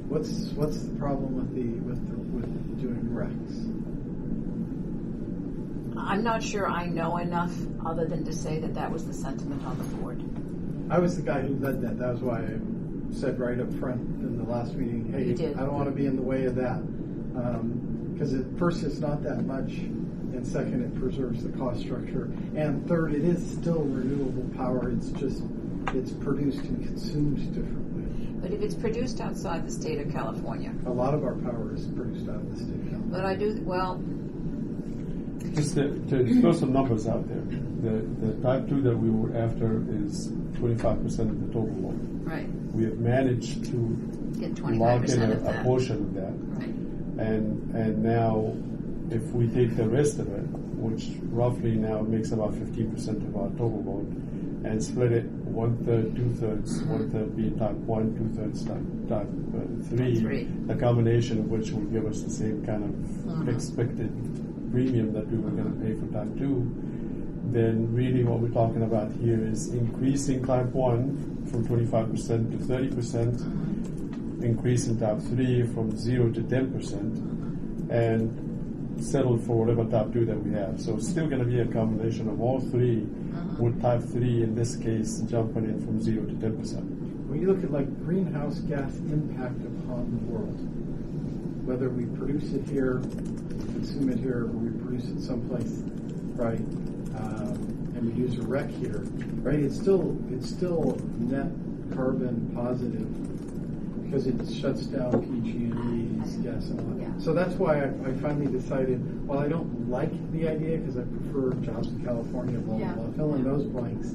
What's the problem with doing recs? I'm not sure I know enough other than to say that was the sentiment on the board. I was the guy who led that. That was why I said right up front in the last meeting, hey, You did. I don't want to be in the way of that. Because first, it's not that much, and second, it preserves the cost structure, and third, it is still renewable power. It's just it's produced and consumed differently. But if it's produced outside the state of California, A lot of our power is produced out of the state of California. but I do, well, Just to throw some numbers out there, the type 2 that we were after is 25% of the total load. right, We have managed to get lock in 25% of a that. portion of that. Right. And now, if we take the rest of it, which roughly now makes about 15% of our total load, and split it 1/3, 2/3, 1/3 being type 1, 2/3 type 3, the combination of which will give us the same kind of expected premium that we were going to pay for type 2, then really what we're talking about here is increasing type 1 from 25% to 30%, increasing type 3 from 0 to 10%, and settle for whatever type 2 that we have. So it's still going to be a combination of all three, with type 3 in this case jumping in from 0 to 10%. When you look at like greenhouse gas impact upon the world, whether we produce it here, consume it here, or we produce it someplace, right, and we use a rec here, right, it's still net carbon positive because it shuts down PG&E's gas and all that. Yeah. So that's why I finally decided, well, I don't like the idea because I prefer jobs in California, blah, blah, blah, fill in those blanks.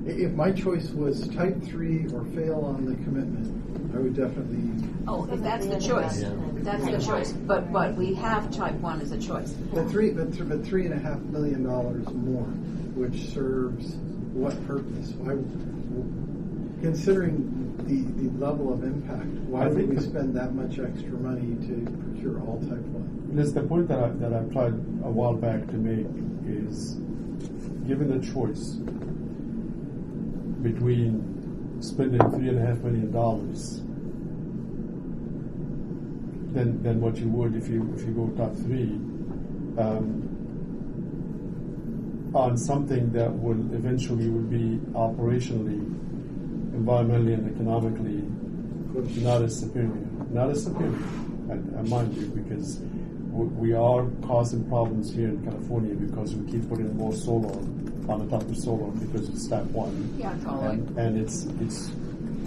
If my choice was type 3 or fail on the commitment, I would definitely. Oh, if that's the choice, that's the choice. But we have type 1 as a choice. But $3.5 million more, which serves what purpose? Why, considering the level of impact, why would we spend that much extra money to procure all type 1? That's the point that I tried a while back to make is, given the choice between spending $3.5 million than what you would if you go top 3 on something that will eventually be operationally, environmentally, and economically not as superior. I mind you, because we are causing problems here in California because we keep putting more solar on the top of solar because it's type 1. Yeah, totally. And it's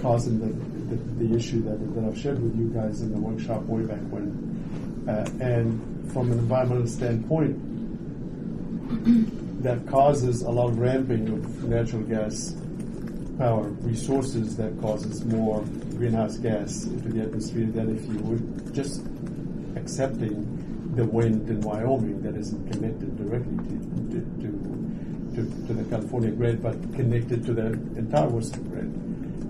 causing the issue that I've shared with you guys in the workshop way back when. And from an environmental standpoint, that causes a lot of ramping of natural gas power resources that causes more greenhouse gas into the atmosphere than if you were just accepting the wind in Wyoming that isn't connected directly to the California grid, but connected to the entire Western grid,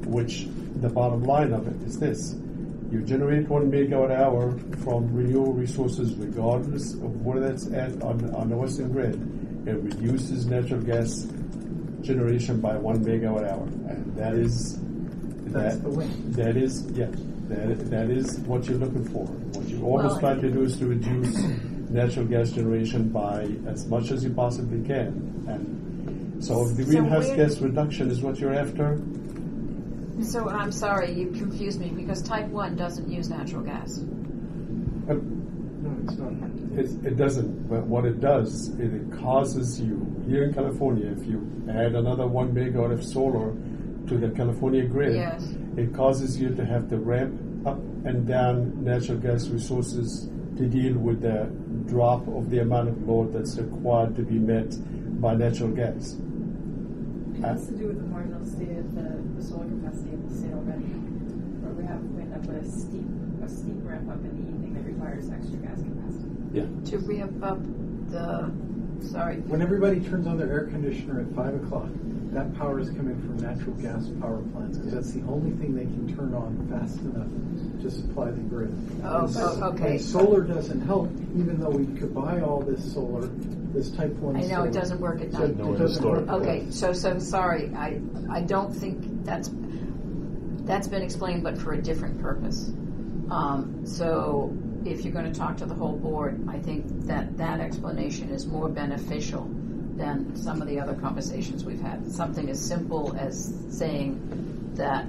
which the bottom line of it is this. You generate 1 megawatt hour from renewable resources regardless of where that's at on the Western grid. It reduces natural gas generation by 1 megawatt hour. And that's the win. That is what you're looking for. What you always try to do is to reduce natural gas generation by as much as you possibly can. And so if the greenhouse gas reduction is what you're after. So I'm sorry, you confused me because type 1 doesn't use natural gas. it's not. It doesn't. But what it does, it causes you here in California. If you add another 1 megawatt of solar to the California grid, Yes. it causes you to have to ramp up and down natural gas resources to deal with the drop of the amount of load that's required to be met by natural gas. It has to do with the marginal state of the solar capacity of the state already, where we end up with a steep ramp up in the evening that requires extra gas capacity. Yeah. To ramp up When everybody turns on their air conditioner at 5 o'clock, that power is coming from natural gas power plants because that's the only thing they can turn on fast enough to supply the grid. Okay. And solar doesn't help, even though we could buy all this solar, this type 1 I know solar. it doesn't work at So night. it doesn't work. Okay, so sorry, I don't think that's been explained, but for a different purpose. So if you're going to talk to the whole board, I think that explanation is more beneficial than some of the other conversations we've had. Something as simple as saying that,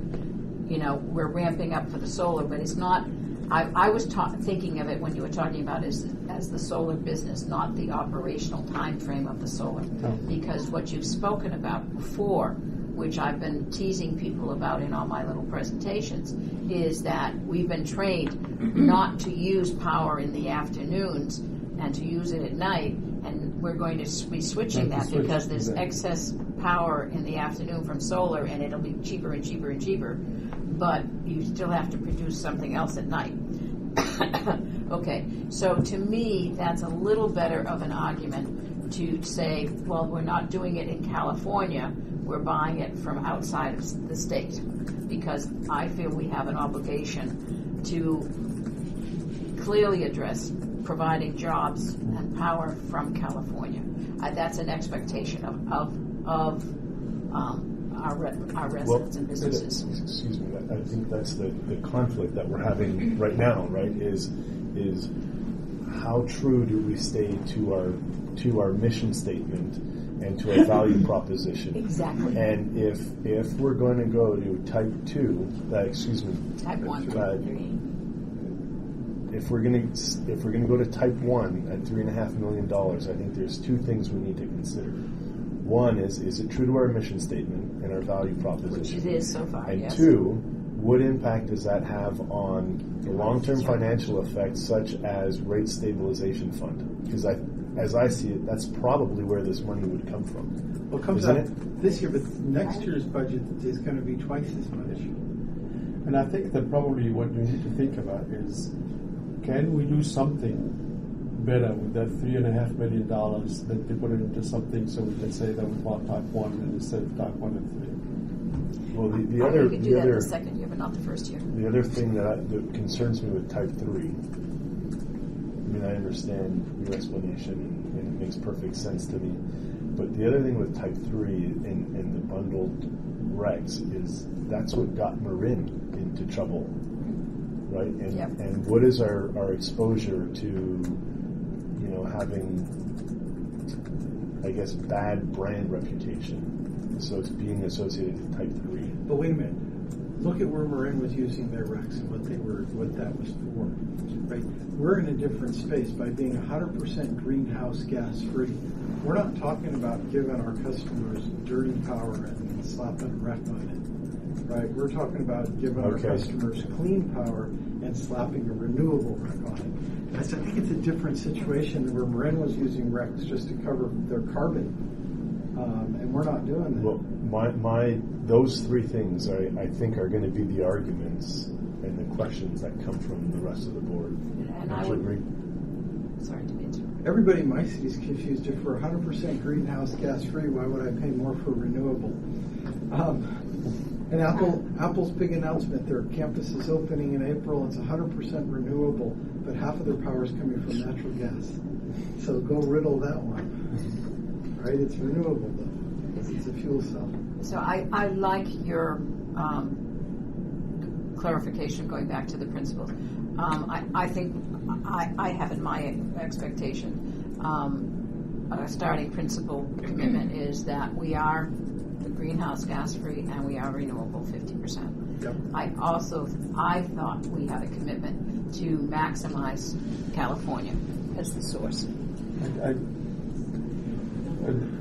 we're ramping up for the solar, but it's not. I was thinking of it when you were talking about as the solar business, not the operational time frame of the solar. Because what you've spoken about before, which I've been teasing people about in all my little presentations, is that we've been trained not to use power in the afternoons and to use it at night, and we're going to be switching that because there's excess power in the afternoon from solar, and it'll be cheaper and cheaper and cheaper, but you still have to produce something else at night. Okay, so to me, that's a little better of an argument to say, well, we're not doing it in California, we're buying it from outside of the state, because I feel we have an obligation to clearly address providing jobs and power from California. That's an expectation of our residents and businesses. Excuse me. I think that's the conflict that we're having right now. Right? Is how true do we stay to our mission statement and to our value proposition? Exactly. And if we're going to go to type 2, Type 1. If we're going to go to type 1 at $3.5 million, I think there's two things we need to consider. One is it true to our mission statement and our value proposition? Which it is so far, and yes. two, what impact does that have on the long-term financial effects, such as rate stabilization fund? Because as I see it, that's probably where this money would come from. Well, it comes Isn't out it? this year, but next year's budget is going to be twice as much. And I think that probably what we need to think about is, can we do something better with that $3.5 million than to put it into something so we can say that we bought type 1 instead of type 1 and 3? Well, the You other can do that in the second year, but not the first year. The other thing that concerns me with type 3, I mean, I understand your explanation and it makes perfect sense to me, but the other thing with type 3 and the bundled regs is that's what got Marin into trouble, right? And Yep. and what is our exposure to, having, I guess, bad brand reputation? So it's being associated with type 3. But wait a minute. Look at where Marin was using their RECs and what that was for. Right? We're in a different space by being 100% greenhouse gas free. We're not talking about giving our customers dirty power and slapping a rec on it. Right? We're talking about giving our customers clean power and slapping a renewable rec on it. I think it's a different situation where Marin was using RECs just to cover their carbon, and we're not doing that. Well, those three things I think are going to be the arguments and the questions that come from the rest of the board. And I would agree. Sorry to interrupt. Everybody in my city is confused. If we're 100% greenhouse gas free, why would I pay more for renewable? And Apple's big announcement, their campus is opening in April. It's 100% renewable, but half of their power is coming from natural gas. So go riddle that one. Right? It's renewable though, because it's a fuel cell. So I like your clarification going back to the principles. I think I have in my expectation a starting principle commitment is that we are the greenhouse gas free, and we are renewable 50%. Yep. I thought we had a commitment to maximize California as the source.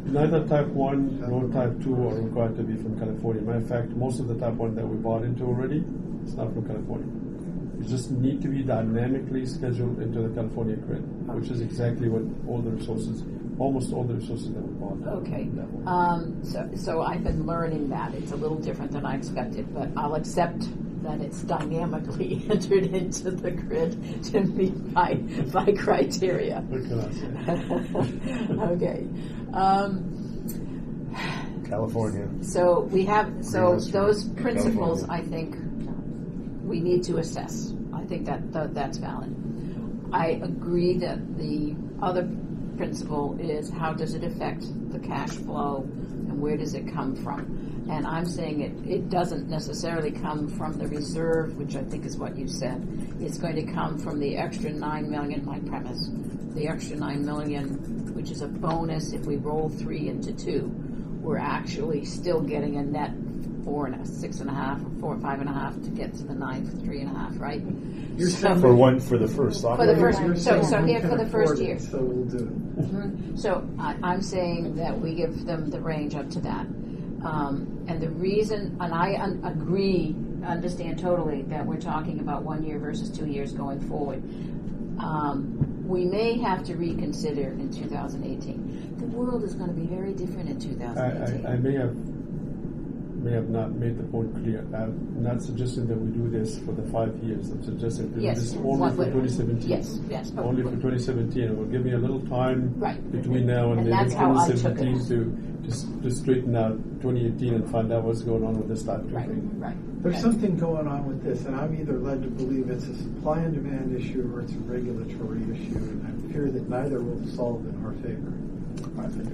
Neither Type 1 nor Type 2 are required to be from California. Matter of fact, most of the Type 1 that we bought into already is not from California. You just need to be dynamically scheduled into the California grid, which is exactly what almost all the resources that we bought. Okay. So I've been learning that. It's a little different than I expected, but I'll accept that it's dynamically entered into the grid to meet my criteria. What can I say? Okay. California. So we have those principles. California. I think we need to assess. I think that's valid. I agree that the other principle is how does it affect the cash flow and where does it come from? And I'm saying it doesn't necessarily come from the reserve, which I think is what you said. It's going to come from the extra $9 million, my premise. The extra $9 million, which is a bonus if we roll 3 into 2. We're actually still getting a net 6.5 or 5.5 to get to the 9 for 3.5, right? For the first for the first. You're So saying we here can for the first afford it, year. so we'll do it. Mm-hmm. So I'm saying that we give them the range up to that. And the reason, and I understand totally that we're talking about 1 year versus 2 years going forward. We may have to reconsider in 2018. The world is going to be very different in 2018. I may have not made the point clear. I'm not suggesting that we do this for the 5 years. I'm suggesting that this only for 2017. Yes. Only for 2017. It will give me a little time between now and the that's how I took 2017 to straighten out 2018 and find out what's going on with this Type 2 thing. Right. There's something going on with this, and I'm either led to believe it's a supply and demand issue or it's a regulatory issue, and I fear that neither will solve in our favor.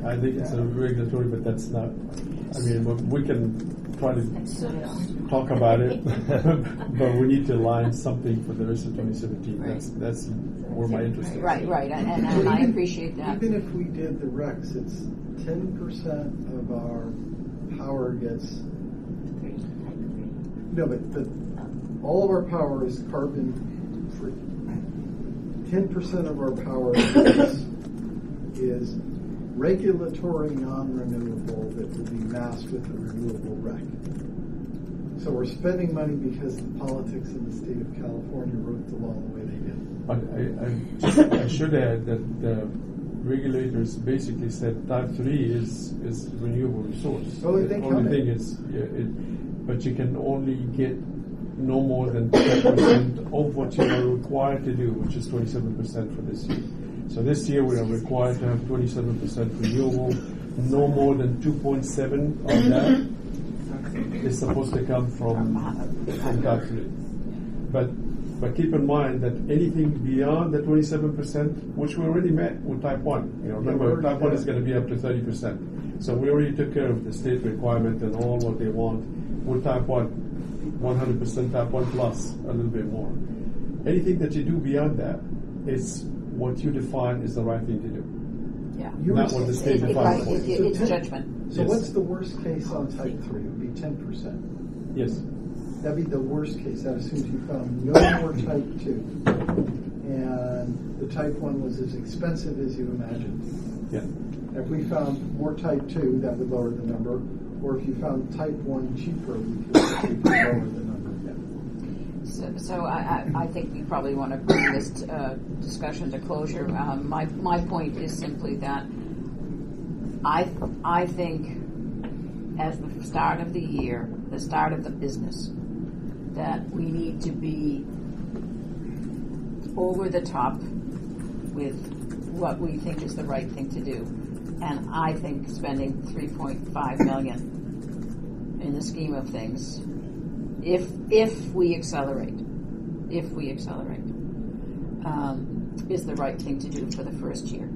I think it's a regulatory, but that's not. I mean, we can try to talk about it, but we need to align something for the rest of 2017. That's where my interest is. Right, and I appreciate that. Even if we did the RECs, it's 10% of our power gets. No, but all of our power is carbon free. 10% of our power is regulatory non-renewable that will be masked with a renewable REC. So we're spending money because the politics in the state of California wrote the law the way they did. But I should add that the regulators basically said Type 3 is renewable resource. Oh, the only thing is, but you can only get no more than 10% of what you are required to do, which is 27% for this year. So this year we are required to have 27% renewable. No more than 2.7 of that is supposed to come from Type 3. But keep in mind that anything beyond the 27%, which we already met with Type 1, remember Type 1 is going to be up to 30%. So we already took care of the state requirement and all what they want with Type 1, 100% Type 1 plus a little bit more. Anything that you do beyond that is what you define is the right thing to do. Yeah. Not what the state defines for you. It's judgment. So what's the worst case on Type 3? It would be 10%. Yes. That'd be the worst case. That assumes you found no more Type 2. And the Type 1 was as expensive as you imagined. Yeah. If we found more Type 2, that would lower the number. Or if you found Type 1 cheaper, we could lower the number. So I think we probably want to bring this discussion to closure. My point is simply that I think as the start of the year, the start of the business, that we need to be over the top with what we think is the right thing to do. And I think spending $3.5 million in the scheme of things, if we accelerate, is the right thing to do for the first year.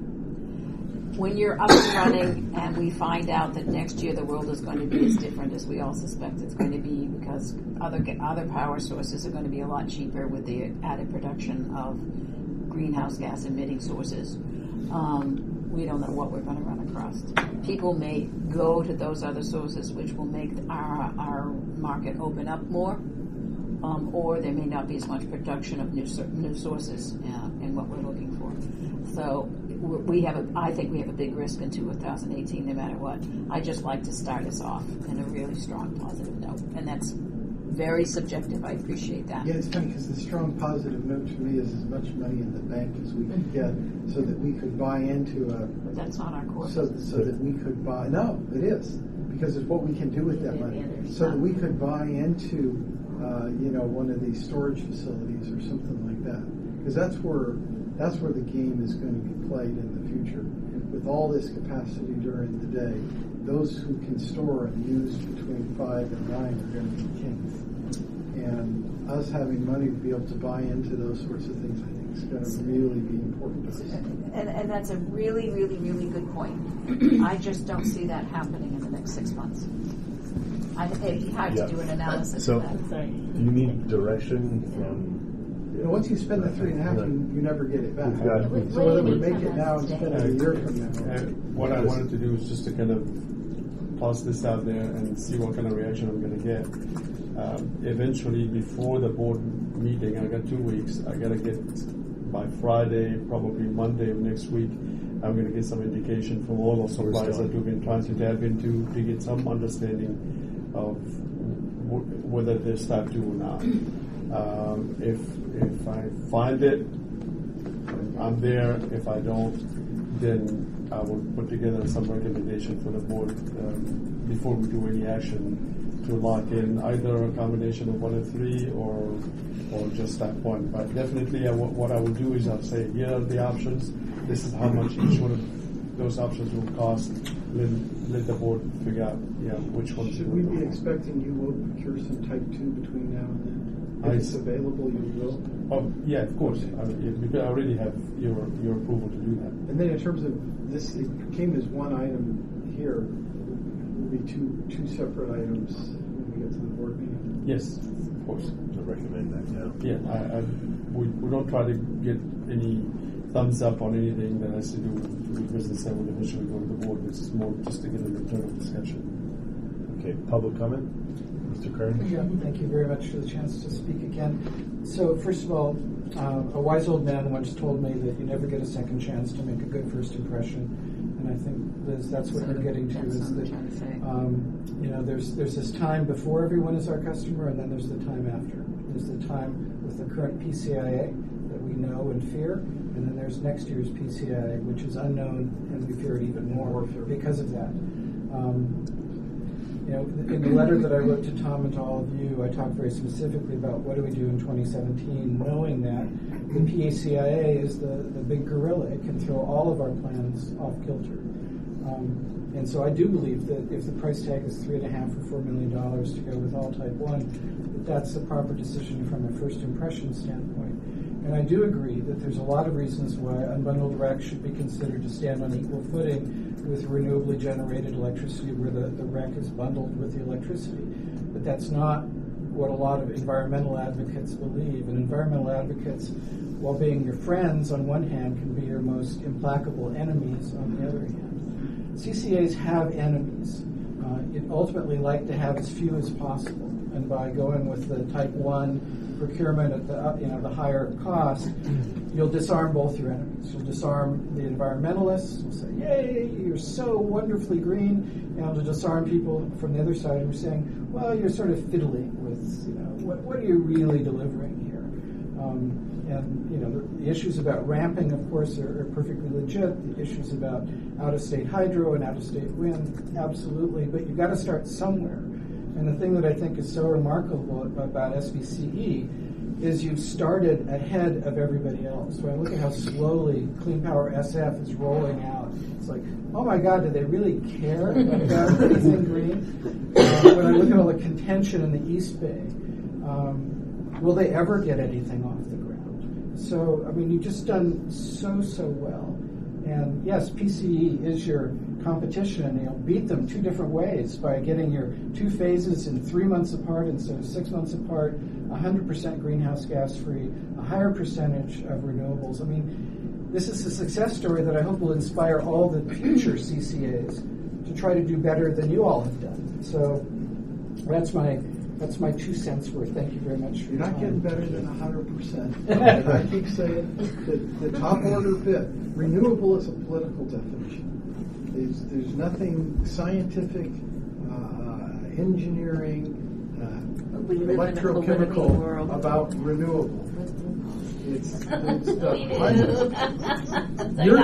When you're up and running and we find out that next year the world is going to be as different as we all suspect it's going to be because other power sources are going to be a lot cheaper with the added production of greenhouse gas emitting sources, we we don't know what we're going to run across. People may go to those other sources, which will make our market open up more, or there may not be as much production of new sources in what we're looking for. So I think we have a big risk in 2018, no matter what. I just like to start us off in a really strong positive note, and that's very subjective. I appreciate that. Yeah, it's funny because the strong positive note to me is as much money in the bank as we could get, so that we could buy into a. But that's not our core. So that we could buy. No, it is, because it's what we can do with that money. So that we could buy into, one of these storage facilities or something like that, because that's where the game is going to be played in the future. With all this capacity during the day, those who can store and use between 5 and 9 are going to be kings. And us having money to be able to buy into those sorts of things, I think, is going to really be important to us. And that's a really, really, really good point. I just don't see that happening in the next 6 months. It'd be hard to do an analysis So, of that. do you need direction from? Once you spend the 3.5, you never get it back. We've So whether we make it now and spend it a year from now. What I wanted to do is just to kind of toss this out there and see what kind of reaction I'm going to get. Eventually, before the board meeting, I got 2 weeks. I got to get by Friday, probably Monday of next week. I'm going to get some indication from all the suppliers that we've been trying to tap into to get some understanding of whether they start to or not. If I find it, I'm there. If I don't, then I will put together some recommendation for the board before we do any action to lock in either a combination of 1 and 3 or just that one. But definitely, what I will do is I'll say, here are the options. This is how much each one of those options will cost. Let the board figure out, which one. Should we be expecting you will procure some type 2 between now and then? If it's available, you will? Oh, yeah, of course. I already have your approval to do that. And then in terms of this, it came as one item here. Will be two separate items when we get to the board meeting. Yes, of course. I recommend that, Yeah, we don't try to get any thumbs up on anything that has to do with business that would eventually go to the board. It's more just to get an internal discussion. Okay, public comment? Mr. Kern? Yeah, thank you very much for the chance to speak again. So, first of all, a wise old man once told me that you never get a second chance to make a good first impression. And I think, Liz, that's what you're getting to, is that there's this time before everyone is our customer, and then there's the time after. There's the time with the current PCIA that we know and fear, and then there's next year's PCIA, which is unknown, and we fear it even more because of that. In the letter that I wrote to Tom and to all of you, I talked very specifically about what do we do in 2017, knowing that the PACIA is the big gorilla. It can throw all of our plans off kilter. And so I do believe that if the price tag is $3.5 or $4 million to go with all Type 1, that's the proper decision from a first impression standpoint. And I do agree that there's a lot of reasons why unbundled REC should be considered to stand on equal footing with renewably generated electricity, where the REC is bundled with the electricity. But that's not what a lot of environmental advocates believe. And environmental advocates, while being your friends on one hand, can be your most implacable enemies on the other hand. CCAs have enemies. You'd ultimately like to have as few as possible. And by going with the Type 1 procurement at the higher cost, you'll disarm both your enemies. You'll disarm the environmentalists who'll say, yay, you're so wonderfully green, and you'll disarm people from the other side who are saying, well, you're sort of fiddling with, what are you really delivering here? The issues about ramping, of course, are perfectly legit. The issues about out-of-state hydro and out-of-state wind, absolutely, but you've got to start somewhere. And the thing that I think is so remarkable about SVCE is you've started ahead of everybody else. When I look at how slowly Clean Power SF is rolling out, it's like, oh my God, do they really care about anything green? When I look at all the contention in the East Bay, will they ever get anything off the ground? So, you've just done so well. And yes, PCE is your competition, and you'll beat them 2 different ways by getting your 2 phases in 3 months apart instead of 6 months apart, 100% greenhouse gas free, a higher percentage of renewables. this is a success story that I hope will inspire all the future CCAs to try to do better than you all have done. So that's my 2 cents worth. Thank you very much for You're your not time. getting better than 100%. And I keep saying that the top order bit, renewable is a political definition. There's nothing scientific, engineering, We live in a political electrochemical world. about renewable. It's the You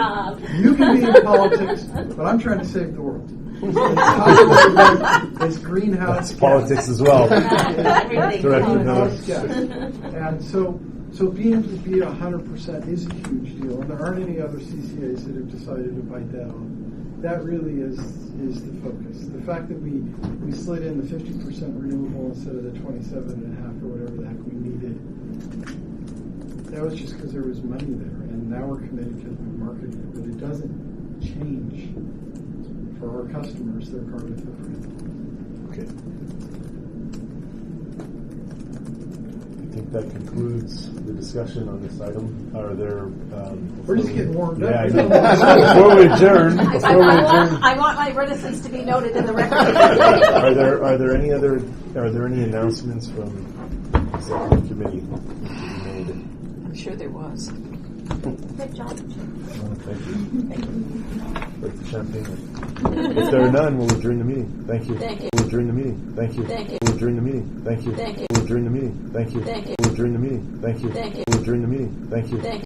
you can be in politics, but I'm trying to save the world. The top order bit is greenhouse That's politics as well. Everything. Director Miller. And so being able to be 100% is a huge deal, and there aren't any other CCAs that have decided to bite that off. That really is the focus. The fact that we slid in the 50% renewable instead of the 27.5 or whatever the heck we needed, that was just because there was money there, and now we're committed because we marketed it, but it doesn't change for our customers their carbon footprint. Okay. I think that concludes the discussion on this item. Are there? We're just getting warmed up. Yeah, I know. Before we adjourn, I want my reticence to be noted in the record. are there any announcements from the executive committee that need to be made? I'm sure there was. Good job. Thank you. Like the champagne. If there are none, we'll adjourn the meeting. Thank you. Thank you. We'll adjourn the meeting. Thank you. Thank you. We'll adjourn the meeting. Thank you. Thank you. We'll adjourn the meeting. Thank you. Thank you. We'll adjourn the meeting. Thank you. Thank you. We'll adjourn the meeting. Thank you. Thank you.